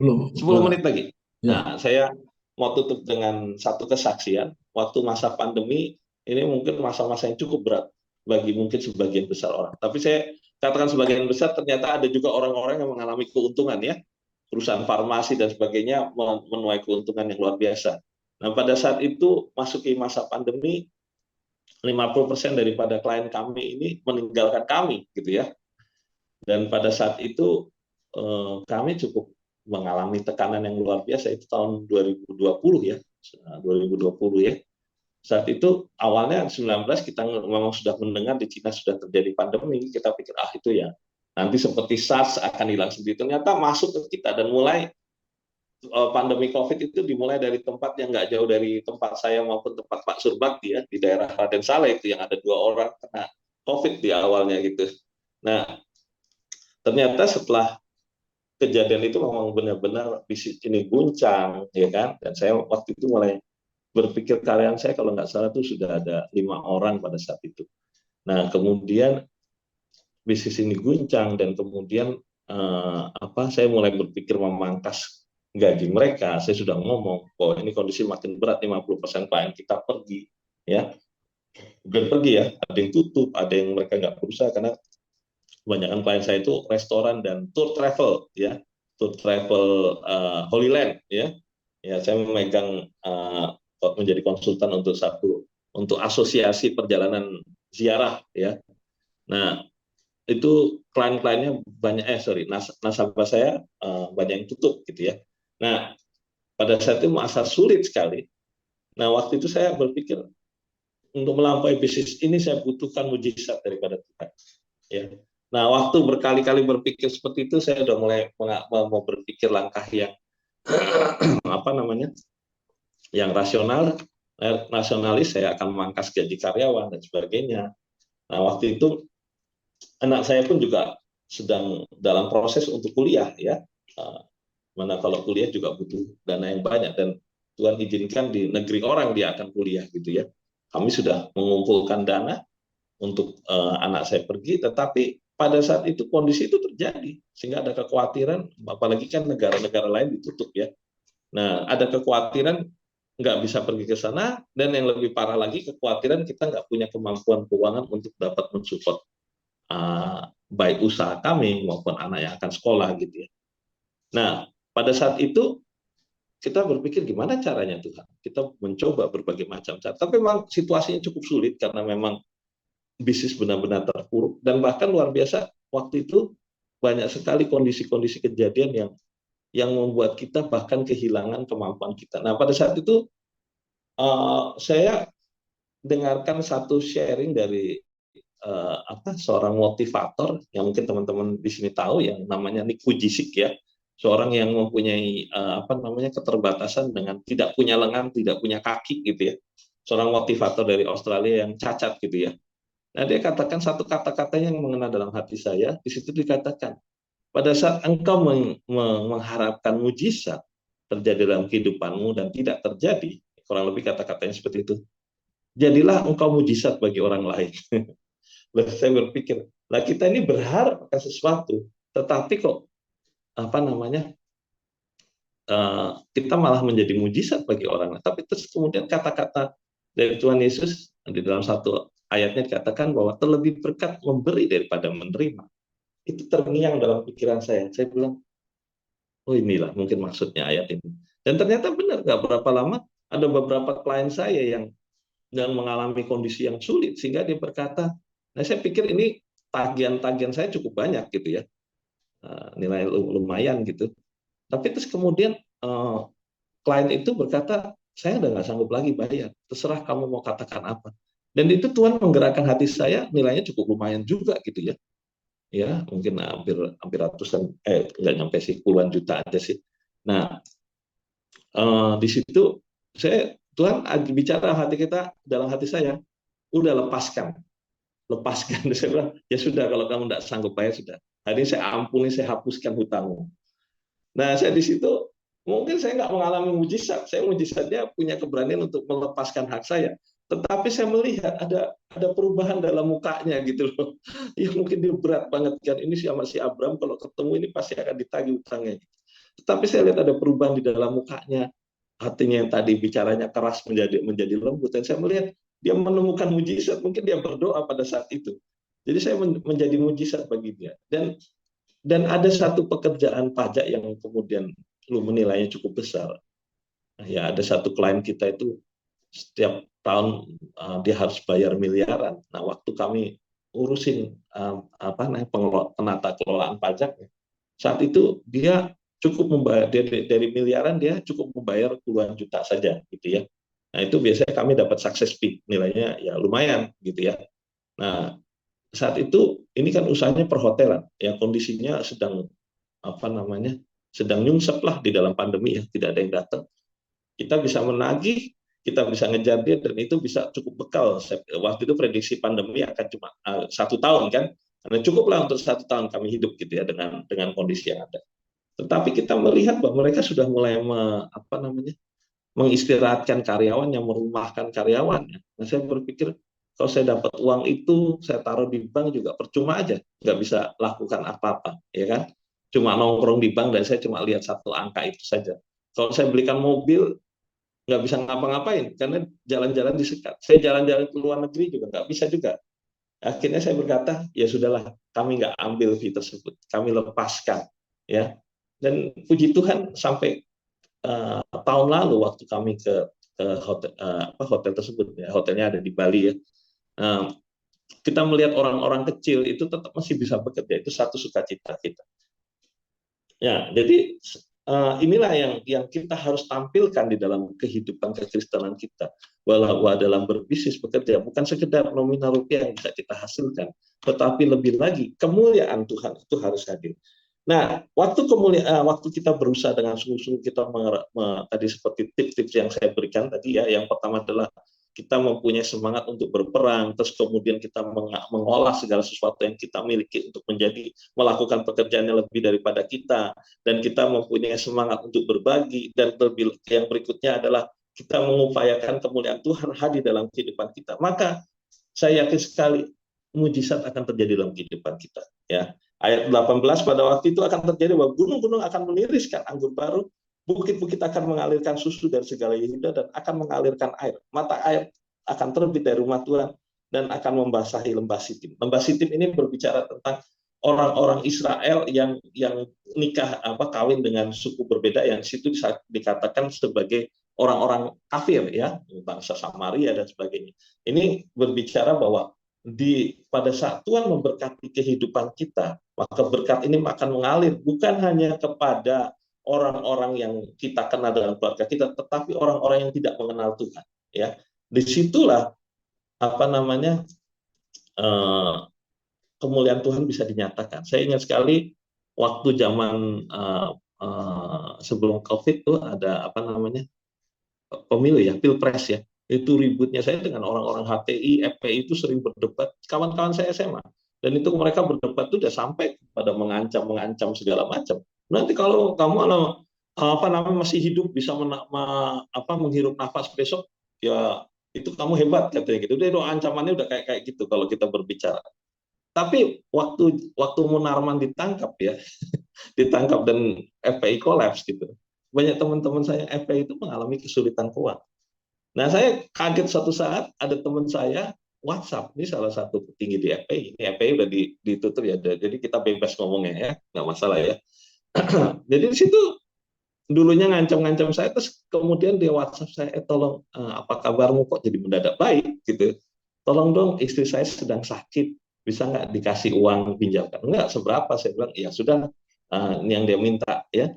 Belum. 10 menit lagi. Ya. Nah, saya mau tutup dengan satu kesaksian. Waktu masa pandemi, ini mungkin masa-masa yang cukup berat bagi mungkin sebagian besar orang. Tapi saya katakan sebagian besar, ternyata ada juga orang-orang yang mengalami keuntungan, ya. Perusahaan farmasi dan sebagainya menuai keuntungan yang luar biasa. Nah, pada saat itu masuki masa pandemi, 50% daripada klien kami ini meninggalkan kami, gitu ya. Dan pada saat itu kami cukup mengalami tekanan yang luar biasa. Itu tahun 2020 ya, 2020 ya. Saat itu awalnya 19 kita memang sudah mendengar di Cina sudah terjadi pandemi. Kita pikir itu ya nanti seperti SARS akan hilang sendiri. Ternyata masuk ke kita, dan mulai pandemi COVID itu dimulai dari tempat yang nggak jauh dari tempat saya maupun tempat Pak Surbakti, ya, di daerah Raden Saleh itu, yang ada 2 orang kena COVID di awalnya gitu. Nah, ternyata setelah kejadian itu memang benar-benar bisnis ini guncang, ya kan? Dan saya waktu itu mulai berpikir karyawan saya kalau nggak salah itu sudah ada 5 orang pada saat itu. Nah, kemudian bisnis ini guncang, dan kemudian saya mulai berpikir memangkas gaji mereka. Saya sudah ngomong bahwa ini kondisi makin berat, 50% klien kita pergi, ya. Bukan pergi ya, ada yang tutup, ada yang mereka nggak berusaha karena kebanyakan klien saya itu restoran dan tour travel, ya, tour travel Holy Land, ya. Ya, saya memegang menjadi konsultan untuk asosiasi perjalanan ziarah, ya. Nah, itu klien-kliennya banyak, nasabah saya banyak yang tutup, gitu ya. Nah, pada saat itu masa sulit sekali. Nah, waktu itu saya berpikir untuk melampaui bisnis ini saya butuhkan mujizat daripada Tuhan, ya. Nah, waktu berkali-kali berpikir seperti itu, saya udah mulai mau berpikir langkah yang yang nasionalis. Saya akan memangkas gaji karyawan dan sebagainya. Nah, waktu itu anak saya pun juga sedang dalam proses untuk kuliah, ya. Mana kalau kuliah juga butuh dana yang banyak, dan Tuhan izinkan di negeri orang dia akan kuliah, gitu ya. Kami sudah mengumpulkan dana untuk anak saya pergi, tetapi pada saat itu kondisi itu terjadi, sehingga ada kekhawatiran, apalagi kan negara-negara lain ditutup, ya. Nah, ada kekhawatiran nggak bisa pergi ke sana, dan yang lebih parah lagi kekhawatiran kita nggak punya kemampuan keuangan untuk dapat mensupport baik usaha kami maupun anak yang akan sekolah gitu ya. Nah, pada saat itu kita berpikir gimana caranya Tuhan. Kita mencoba berbagai macam cara, tapi memang situasinya cukup sulit karena memang bisnis benar-benar terpuruk, dan bahkan luar biasa waktu itu banyak sekali kondisi-kondisi kejadian yang membuat kita bahkan kehilangan kemampuan kita. Nah, pada saat itu saya dengarkan satu sharing dari seorang motivator yang mungkin teman-teman di sini tahu, yang namanya Nick Vujicic ya, seorang yang mempunyai keterbatasan dengan tidak punya lengan, tidak punya kaki gitu ya, seorang motivator dari Australia yang cacat gitu ya. Nah, dia katakan satu kata-kata yang mengena dalam hati saya. Di situ dikatakan, pada saat engkau mengharapkan mujizat terjadi dalam kehidupanmu dan tidak terjadi, kurang lebih kata-katanya seperti itu, jadilah engkau mujizat bagi orang lain. Lalu saya berpikir, lah kita ini berharap akan sesuatu, tetapi kok kita malah menjadi mujizat bagi orang lain. Tapi terus kemudian kata-kata dari Tuhan Yesus di dalam satu ayatnya dikatakan bahwa terlebih berkat memberi daripada menerima. Itu terngiang dalam pikiran saya. Saya bilang, oh inilah mungkin maksudnya ayat ini. Dan ternyata benar, nggak berapa lama ada beberapa klien saya yang mengalami kondisi yang sulit, sehingga dia berkata, nah saya pikir ini tagihan-tagihan saya cukup banyak gitu ya, nilai lumayan gitu. Tapi terus kemudian klien itu berkata, saya udah nggak sanggup lagi bayar, terserah kamu mau katakan apa. Dan itu Tuhan menggerakkan hati saya, nilainya cukup lumayan juga gitu ya. Ya, mungkin hampir ratusan, nggak nyampe sih, puluhan juta aja sih. Nah, di situ Tuhan bicara hati kita, dalam hati saya, udah lepaskan. Saya bilang, ya sudah, kalau kamu tidak sanggup bayar, sudah. Hari ini saya ampuni, saya hapuskan hutangmu. Nah, saya di situ mungkin saya nggak mengalami mujizat. Saya mujizatnya punya keberanian untuk melepaskan hak saya. Tetapi saya melihat ada perubahan dalam mukanya gitu loh. Ya mungkin dia berat banget kan. Ini sama si Abraham kalau ketemu ini pasti akan ditagih utangnya. Tetapi saya lihat ada perubahan di dalam mukanya. Hatinya yang tadi bicaranya keras menjadi lembut. Dan saya melihat dia menemukan mujizat. Mungkin dia berdoa pada saat itu. Jadi saya menjadi mujizat bagi dia. Dan ada satu pekerjaan pajak yang kemudian lu menilainya cukup besar. Ya, ada satu klien kita itu setiap tahun dia harus bayar miliaran. Nah, waktu kami urusin penata kelolaan pajaknya, saat itu dia cukup membayar dari miliaran, dia cukup membayar puluhan juta saja gitu ya. Nah, itu biasanya kami dapat success fee, nilainya ya lumayan gitu ya. Nah, saat itu ini kan usahanya perhotelan, ya kondisinya sedang nyungsep lah di dalam pandemi ya, tidak ada yang datang. Kita bisa menagih, kita bisa ngejar dia, dan itu bisa cukup bekal. Waktu itu prediksi pandemi akan cuma 1 tahun kan, karena cukuplah untuk 1 tahun kami hidup gitu ya dengan kondisi yang ada. Tetapi kita melihat bahwa mereka sudah mulai mengistirahatkan karyawannya, merumahkan karyawannya. Nah, saya berpikir kalau saya dapat uang itu, saya taruh di bank juga percuma aja, nggak bisa lakukan apa-apa, ya kan? Cuma nongkrong di bank dan saya cuma lihat satu angka itu saja. Kalau saya belikan mobil, nggak bisa ngapa-ngapain karena jalan-jalan disekat. Saya jalan-jalan ke luar negeri juga nggak bisa juga. Akhirnya saya berkata, ya sudahlah, kami nggak ambil fee tersebut, kami lepaskan, ya. Dan puji Tuhan sampai tahun lalu waktu kami ke hotel tersebut, ya, hotelnya ada di Bali ya. Kita melihat orang-orang kecil itu tetap masih bisa bekerja, itu satu sukacita kita. Ya, jadi inilah yang kita harus tampilkan di dalam kehidupan kekristenan kita, bahwa dalam berbisnis bekerja bukan sekedar nominal rupiah yang bisa kita hasilkan, tetapi lebih lagi kemuliaan Tuhan itu harus hadir. Nah, waktu kita berusaha dengan sungguh-sungguh, kita tadi seperti tips-tips yang saya berikan tadi ya, yang pertama adalah kita mempunyai semangat untuk berperang, terus kemudian kita mengolah segala sesuatu yang kita miliki untuk melakukan pekerjaan yang lebih daripada kita, dan kita mempunyai semangat untuk berbagi, dan yang berikutnya adalah kita mengupayakan kemuliaan Tuhan hadir dalam kehidupan kita. Maka saya yakin sekali mujizat akan terjadi dalam kehidupan kita. Ya, ayat 18 pada waktu itu akan terjadi bahwa gunung-gunung akan meniriskan anggur baru, bukit-bukit akan mengalirkan susu dari segala Yehuda dan akan mengalirkan air. Mata air akan terbit dari rumah Tuhan dan akan membasahi lembah Sitim. Lembah Sitim ini berbicara tentang orang-orang Israel yang nikah kawin dengan suku berbeda, yang situ dikatakan sebagai orang-orang kafir ya, bangsa Samaria dan sebagainya. Ini berbicara bahwa pada saat Tuhan memberkati kehidupan kita, maka berkat ini akan mengalir bukan hanya kepada orang-orang yang kita kenal dalam keluarga kita, tetapi orang-orang yang tidak mengenal Tuhan. Ya, disitulah kemuliaan Tuhan bisa dinyatakan. Saya ingat sekali waktu zaman sebelum COVID tuh ada pemilu ya, pilpres ya. Itu ributnya saya dengan orang-orang HTI, FPI itu sering berdebat. Kawan-kawan saya SMA, dan itu mereka berdebat itu udah sampai pada mengancam segala macam. Nanti kalau kamu masih hidup bisa menghirup nafas besok, ya itu kamu hebat katanya gitu. Udah ancamannya udah kayak gitu kalau kita berbicara. Tapi waktu Munarman ditangkap ya, ditangkap dan FPI kolaps gitu. Banyak teman-teman saya FPI itu mengalami kesulitan keuangan. Nah, saya kaget suatu saat ada teman saya WhatsApp, ini salah satu petinggi di FPI. Ini FPI udah ditutup ya, jadi kita bebas ngomongnya ya, nggak masalah ya. Jadi di situ dulunya ngancam-ngancam saya, terus kemudian dia WhatsApp saya, tolong apa kabarmu kok jadi mendadak baik gitu. Tolong dong, istri saya sedang sakit, bisa nggak dikasih uang pinjamkan? Enggak seberapa, saya bilang ya sudah, yang dia minta ya,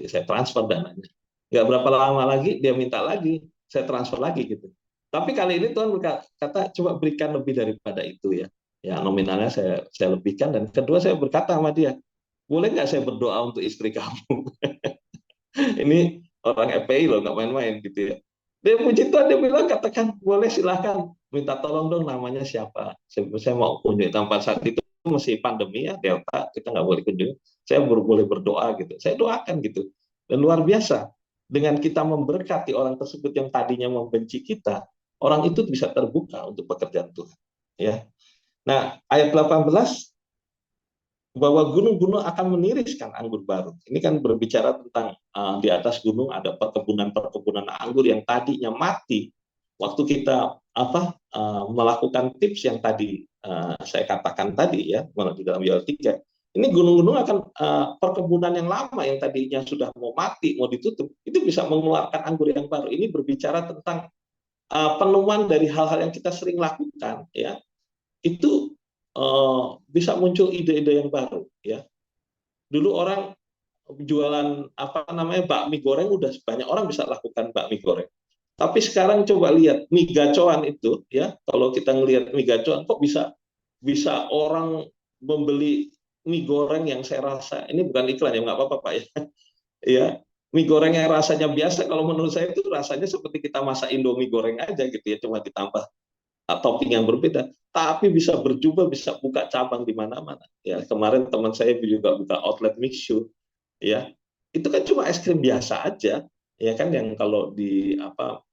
saya transfer dananya. Nggak berapa lama lagi dia minta lagi, saya transfer lagi gitu. Tapi kali ini Tuhan berkata coba berikan lebih daripada itu ya. Ya nominalnya saya lebihkan, dan kedua saya berkata sama dia, boleh nggak saya berdoa untuk istri kamu? Ini orang FPI loh, nggak main-main gitu ya. Dia puji Tuhan, dia bilang katakan boleh, silahkan, minta tolong dong namanya siapa. Saya mau kunjungi, tempat saat itu masih pandemi ya, Delta, kita nggak boleh kunjungi. Saya boleh berdoa gitu. Saya doakan gitu. Dan luar biasa, dengan kita memberkati orang tersebut yang tadinya membenci kita, orang itu bisa terbuka untuk pekerjaan Tuhan. Ya. Nah, ayat 18 bahwa gunung-gunung akan meniriskan anggur baru. Ini kan berbicara tentang di atas gunung ada perkebunan-perkebunan anggur yang tadinya mati. Waktu kita melakukan tips yang tadi saya katakan tadi ya, di dalam Yoel 3, ini gunung-gunung akan perkebunan yang lama yang tadinya sudah mau mati, mau ditutup, itu bisa mengeluarkan anggur yang baru. Ini berbicara tentang penemuan dari hal-hal yang kita sering lakukan ya. Itu bisa muncul ide-ide yang baru ya. Dulu orang jualan bakmi goreng, udah banyak orang bisa lakukan bakmi goreng. Tapi sekarang coba lihat mie gacoan itu ya, kalau kita ngelihat mie gacoan kok bisa orang membeli mie goreng yang saya rasa ini bukan iklan ya, nggak apa-apa Pak ya. Ya, mie goreng yang rasanya biasa, kalau menurut saya itu rasanya seperti kita masak Indomie goreng aja gitu ya, cuma ditambah topping yang berbeda, tapi bisa berjubel, bisa buka cabang di mana-mana. Ya, kemarin teman saya juga buka outlet mixu, ya. Itu kan cuma es krim biasa aja, ya kan, yang kalau di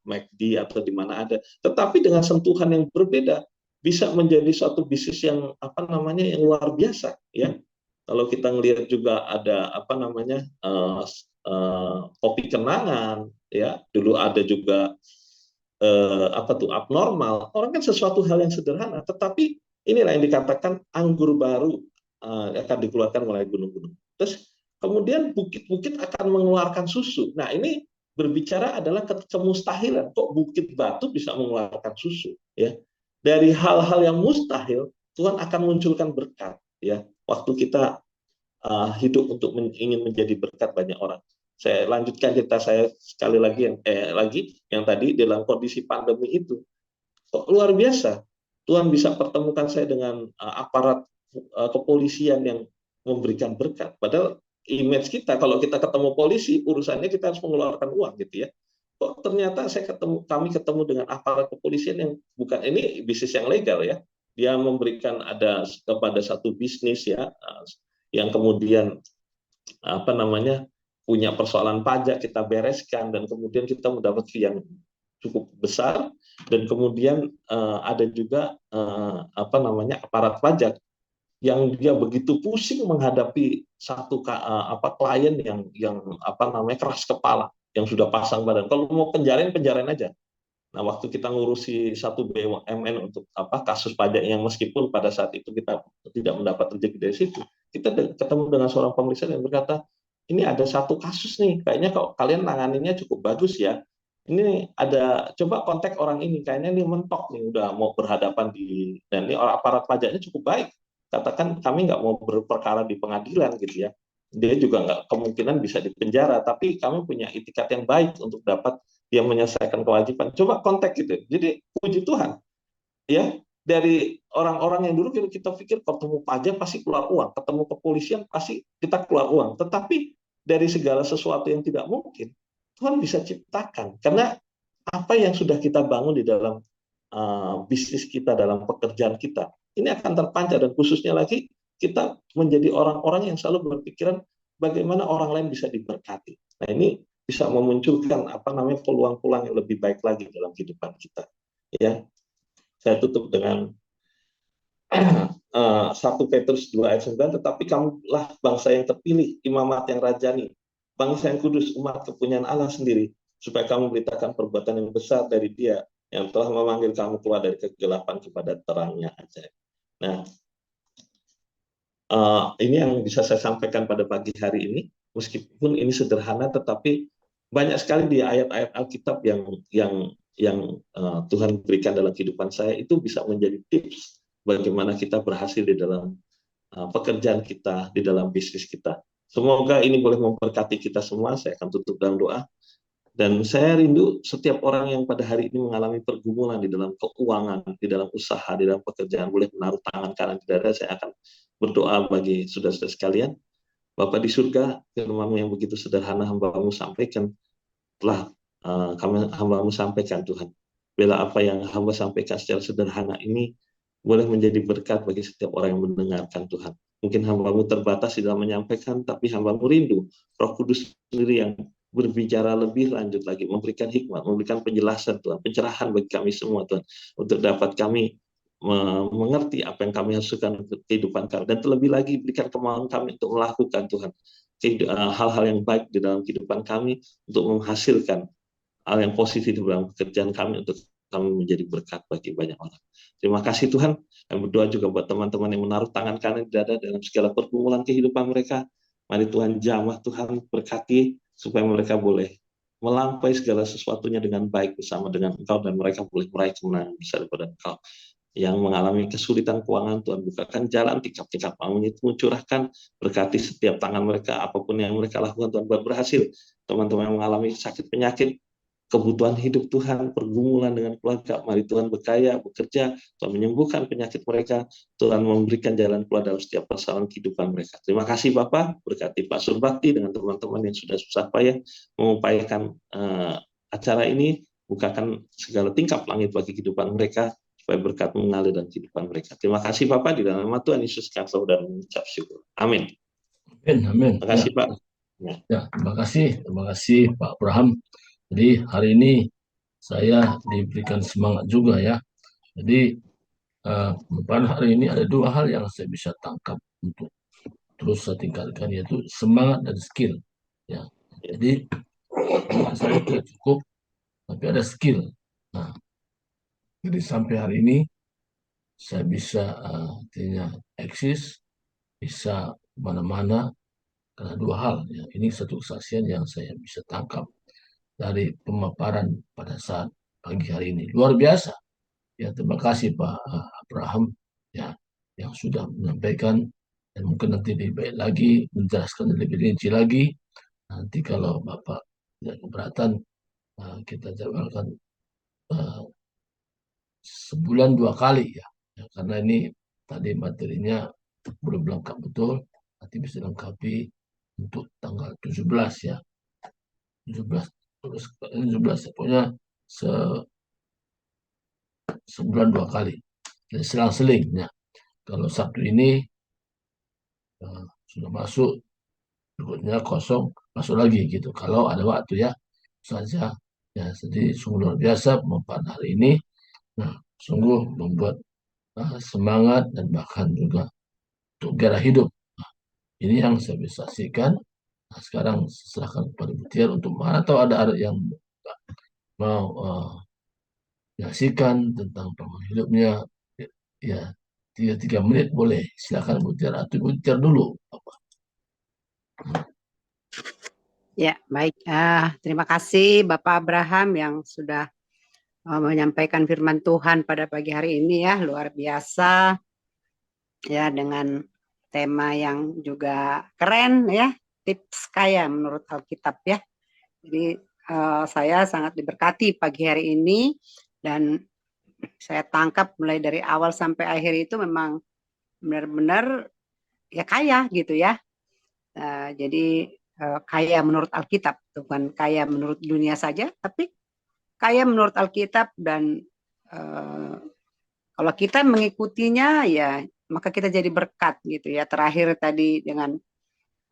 McD atau di mana ada. Tetapi dengan sentuhan yang berbeda bisa menjadi suatu bisnis yang yang luar biasa, ya. Kalau kita ngelihat juga ada kopi kenangan, ya. Dulu ada juga abnormal. Orang kan sesuatu hal yang sederhana, tetapi inilah yang dikatakan anggur baru akan dikeluarkan oleh gunung-gunung. Terus kemudian bukit-bukit akan mengeluarkan susu. Nah, ini berbicara adalah kemustahilan. Kok bukit batu bisa mengeluarkan susu? Ya, dari hal-hal yang mustahil Tuhan akan munculkan berkat. Ya, waktu kita hidup untuk ingin menjadi berkat banyak orang. Saya lanjutkan cerita saya sekali lagi yang tadi dalam kondisi pandemi itu. Kok luar biasa. Tuhan bisa pertemukan saya dengan aparat kepolisian yang memberikan berkat. Padahal image kita kalau kita ketemu polisi, urusannya kita harus mengeluarkan uang gitu ya. Kok ternyata kami ketemu dengan aparat kepolisian yang bukan, ini bisnis yang legal ya. Dia memberikan kepada satu bisnis ya, yang kemudian punya persoalan pajak, kita bereskan, dan kemudian kita mendapat fee yang cukup besar. Dan kemudian ada juga aparat pajak yang dia begitu pusing menghadapi satu klien yang apa namanya keras kepala, yang sudah pasang badan. Kalau mau penjarain, penjarain aja. Nah, waktu kita ngurusi satu BUMN untuk kasus pajak yang meskipun pada saat itu kita tidak mendapat rezeki dari situ, kita ketemu dengan seorang pemeriksa yang berkata, ini ada satu kasus nih, kayaknya kalau kalian nanganinnya cukup bagus ya. Ini ada, coba kontak orang ini, kayaknya ini mentok nih, udah mau berhadapan dan ini aparat pajaknya cukup baik. Katakan kami nggak mau berperkara di pengadilan gitu ya. Dia juga nggak kemungkinan bisa dipenjara, tapi kami punya itikat yang baik untuk dapat dia menyelesaikan kewajiban. Coba kontak gitu. Jadi puji Tuhan, ya dari orang-orang yang dulu kita pikir ketemu pajak pasti keluar uang, ketemu kepolisian pasti kita keluar uang. Tetapi dari segala sesuatu yang tidak mungkin, Tuhan bisa ciptakan. Karena apa yang sudah kita bangun di dalam bisnis kita, dalam pekerjaan kita, ini akan terpancar. Dan khususnya lagi, kita menjadi orang-orang yang selalu berpikiran bagaimana orang lain bisa diberkati. Nah, ini bisa memunculkan peluang-peluang yang lebih baik lagi dalam kehidupan kita. Ya, saya tutup dengan 1 Petrus 2 ayat 9, tetapi kamulah bangsa yang terpilih, imamat yang rajani, bangsa yang kudus, umat kepunyaan Allah sendiri, supaya kamu beritakan perbuatan yang besar dari Dia yang telah memanggil kamu keluar dari kegelapan kepada terangnya ajaib. Nah, ini yang bisa saya sampaikan pada pagi hari ini, meskipun ini sederhana, tetapi banyak sekali di ayat-ayat Alkitab yang Tuhan berikan dalam kehidupan saya, itu bisa menjadi tips bagaimana kita berhasil di dalam pekerjaan kita, di dalam bisnis kita. Semoga ini boleh memberkati kita semua. Saya akan tutup dalam doa. Dan saya rindu setiap orang yang pada hari ini mengalami pergumulan di dalam keuangan, di dalam usaha, di dalam pekerjaan, boleh menaruh tangan kanan di dada. Saya akan berdoa bagi saudara-saudara sekalian. Bapa di surga, firman-Mu yang begitu sederhana hamba-Mu sampaikan, telah hamba-Mu sampaikan Tuhan. Bila apa yang hamba sampaikan secara sederhana ini boleh menjadi berkat bagi setiap orang yang mendengarkan Tuhan. Mungkin hamba-Mu terbatas di dalam menyampaikan, tapi hamba-Mu rindu Roh Kudus sendiri yang berbicara lebih lanjut lagi, memberikan hikmat, memberikan penjelasan Tuhan, pencerahan bagi kami semua Tuhan, untuk dapat kami mengerti apa yang kami hasilkan untuk kehidupan kami, dan terlebih lagi berikan kemauan kami untuk melakukan Tuhan hal-hal yang baik di dalam kehidupan kami, untuk menghasilkan hal yang positif dalam pekerjaan kami, untuk kami menjadi berkat bagi banyak orang. Terima kasih Tuhan. Kami berdoa juga buat teman-teman yang menaruh tangan kanan di dada dalam segala pergumulan kehidupan mereka. Mari Tuhan jamah, Tuhan berkati supaya mereka boleh melampaui segala sesuatunya dengan baik bersama dengan Engkau, dan mereka boleh meraih kemenangan besar daripada Engkau. Yang mengalami kesulitan keuangan, Tuhan bukakan jalan, tikap-tikap itu curahkan, berkati setiap tangan mereka, apapun yang mereka lakukan Tuhan buat berhasil. Teman-teman yang mengalami sakit penyakit, kebutuhan hidup Tuhan, pergumulan dengan keluarga, mari Tuhan berkaya, bekerja, Tuhan menyembuhkan penyakit mereka, Tuhan memberikan jalan keluar dalam setiap persoalan kehidupan mereka. Terima kasih Bapak, berkati Pak Surbakti dengan teman-teman yang sudah susah payah mengupayakan acara ini, bukakan segala tingkap langit bagi kehidupan mereka, supaya berkat mengalir dalam kehidupan mereka. Terima kasih Bapak, di dalam nama Tuhan Yesus kami dan mengucap syukur. Amin. Amin, amin. Terima kasih Pak. Ya, terima kasih Pak Abraham. Jadi hari ini saya diberikan semangat juga ya. Jadi pada hari ini ada 2 hal yang saya bisa tangkap untuk terus saya tingkatkan, yaitu semangat dan skill. Ya, jadi saya tidak cukup, tapi ada skill. Nah, jadi sampai hari ini saya bisa artinya eksis, bisa mana-mana karena 2 hal. Ya. Ini satu kesaksian yang saya bisa tangkap dari pemaparan pada saat pagi hari ini. Luar biasa. Ya, terima kasih Pak Abraham ya yang sudah menyampaikan, dan mungkin nanti lebih baik lagi menjelaskan lebih rinci lagi. Nanti kalau Bapak tidak keberatan, kita jadwalkan sebulan 2 kali ya. Ya, karena ini tadi materinya belum lengkap betul, nanti bisa lengkapi untuk tanggal 17 ya. 17 terus 17 pokoknya sebulan 2 kali. Dan selang-seling. Ya. Kalau Sabtu ini sudah masuk, berikutnya kosong, masuk lagi gitu. Kalau ada waktu ya saja. Ya, jadi sungguh luar biasa pemaparan hari ini. Nah, sungguh membuat semangat dan bahkan juga untuk gairah hidup. Ini yang saya bisa saksikan. Nah, sekarang serahkan kepada Butiar untuk mana tahu ada yang mau menyaksikan tentang pengalaman hidupnya. Ya, 3 menit boleh. Silakan Butiar atau Butiar dulu. Ya, baik. Terima kasih Bapak Abraham yang sudah menyampaikan firman Tuhan pada pagi hari ini ya, luar biasa ya, dengan tema yang juga keren ya, tips kaya menurut Alkitab ya. Jadi saya sangat diberkati pagi hari ini, dan saya tangkap mulai dari awal sampai akhir itu memang benar-benar ya kaya gitu ya. Jadi kaya menurut Alkitab, bukan kaya menurut dunia saja, tapi kaya menurut Alkitab. Dan kalau kita mengikutinya ya maka kita jadi berkat gitu ya. Terakhir tadi dengan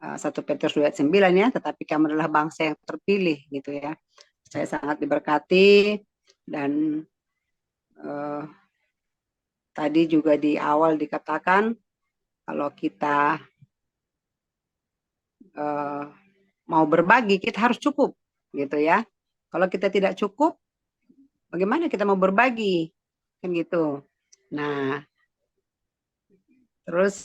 1 Petrus 2:9 ya, tetapi kamu adalah bangsa yang terpilih gitu ya. Saya sangat diberkati. Dan tadi juga di awal dikatakan kalau kita mau berbagi kita harus cukup gitu ya. Kalau kita tidak cukup, bagaimana kita mau berbagi kan gitu. Nah, terus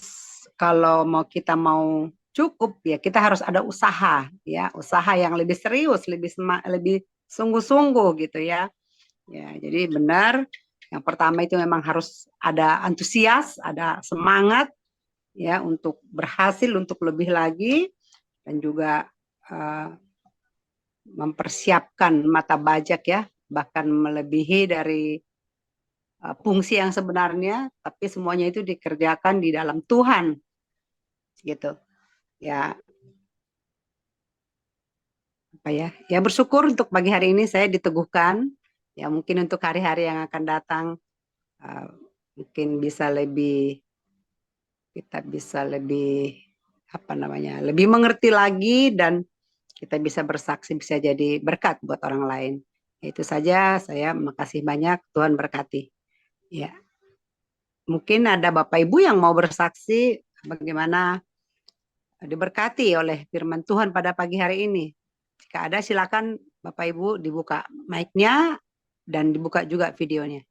kalau kita mau cukup ya kita harus ada usaha ya, usaha yang lebih serius, lebih sungguh-sungguh gitu ya. Ya, jadi benar, yang pertama itu memang harus ada antusias, ada semangat ya untuk berhasil, untuk lebih lagi, dan juga mempersiapkan mata bajak ya, bahkan melebihi dari fungsi yang sebenarnya, tapi semuanya itu dikerjakan di dalam Tuhan gitu ya. Apa ya, ya bersyukur untuk pagi hari ini saya diteguhkan ya, mungkin untuk hari-hari yang akan datang mungkin kita bisa lebih apa namanya, lebih mengerti lagi, dan kita bisa bersaksi, bisa jadi berkat buat orang lain. Itu saja, saya makasih banyak, Tuhan berkati. Ya, mungkin ada Bapak Ibu yang mau bersaksi bagaimana diberkati oleh firman Tuhan pada pagi hari ini. Jika ada silakan Bapak Ibu dibuka mic-nya dan dibuka juga videonya.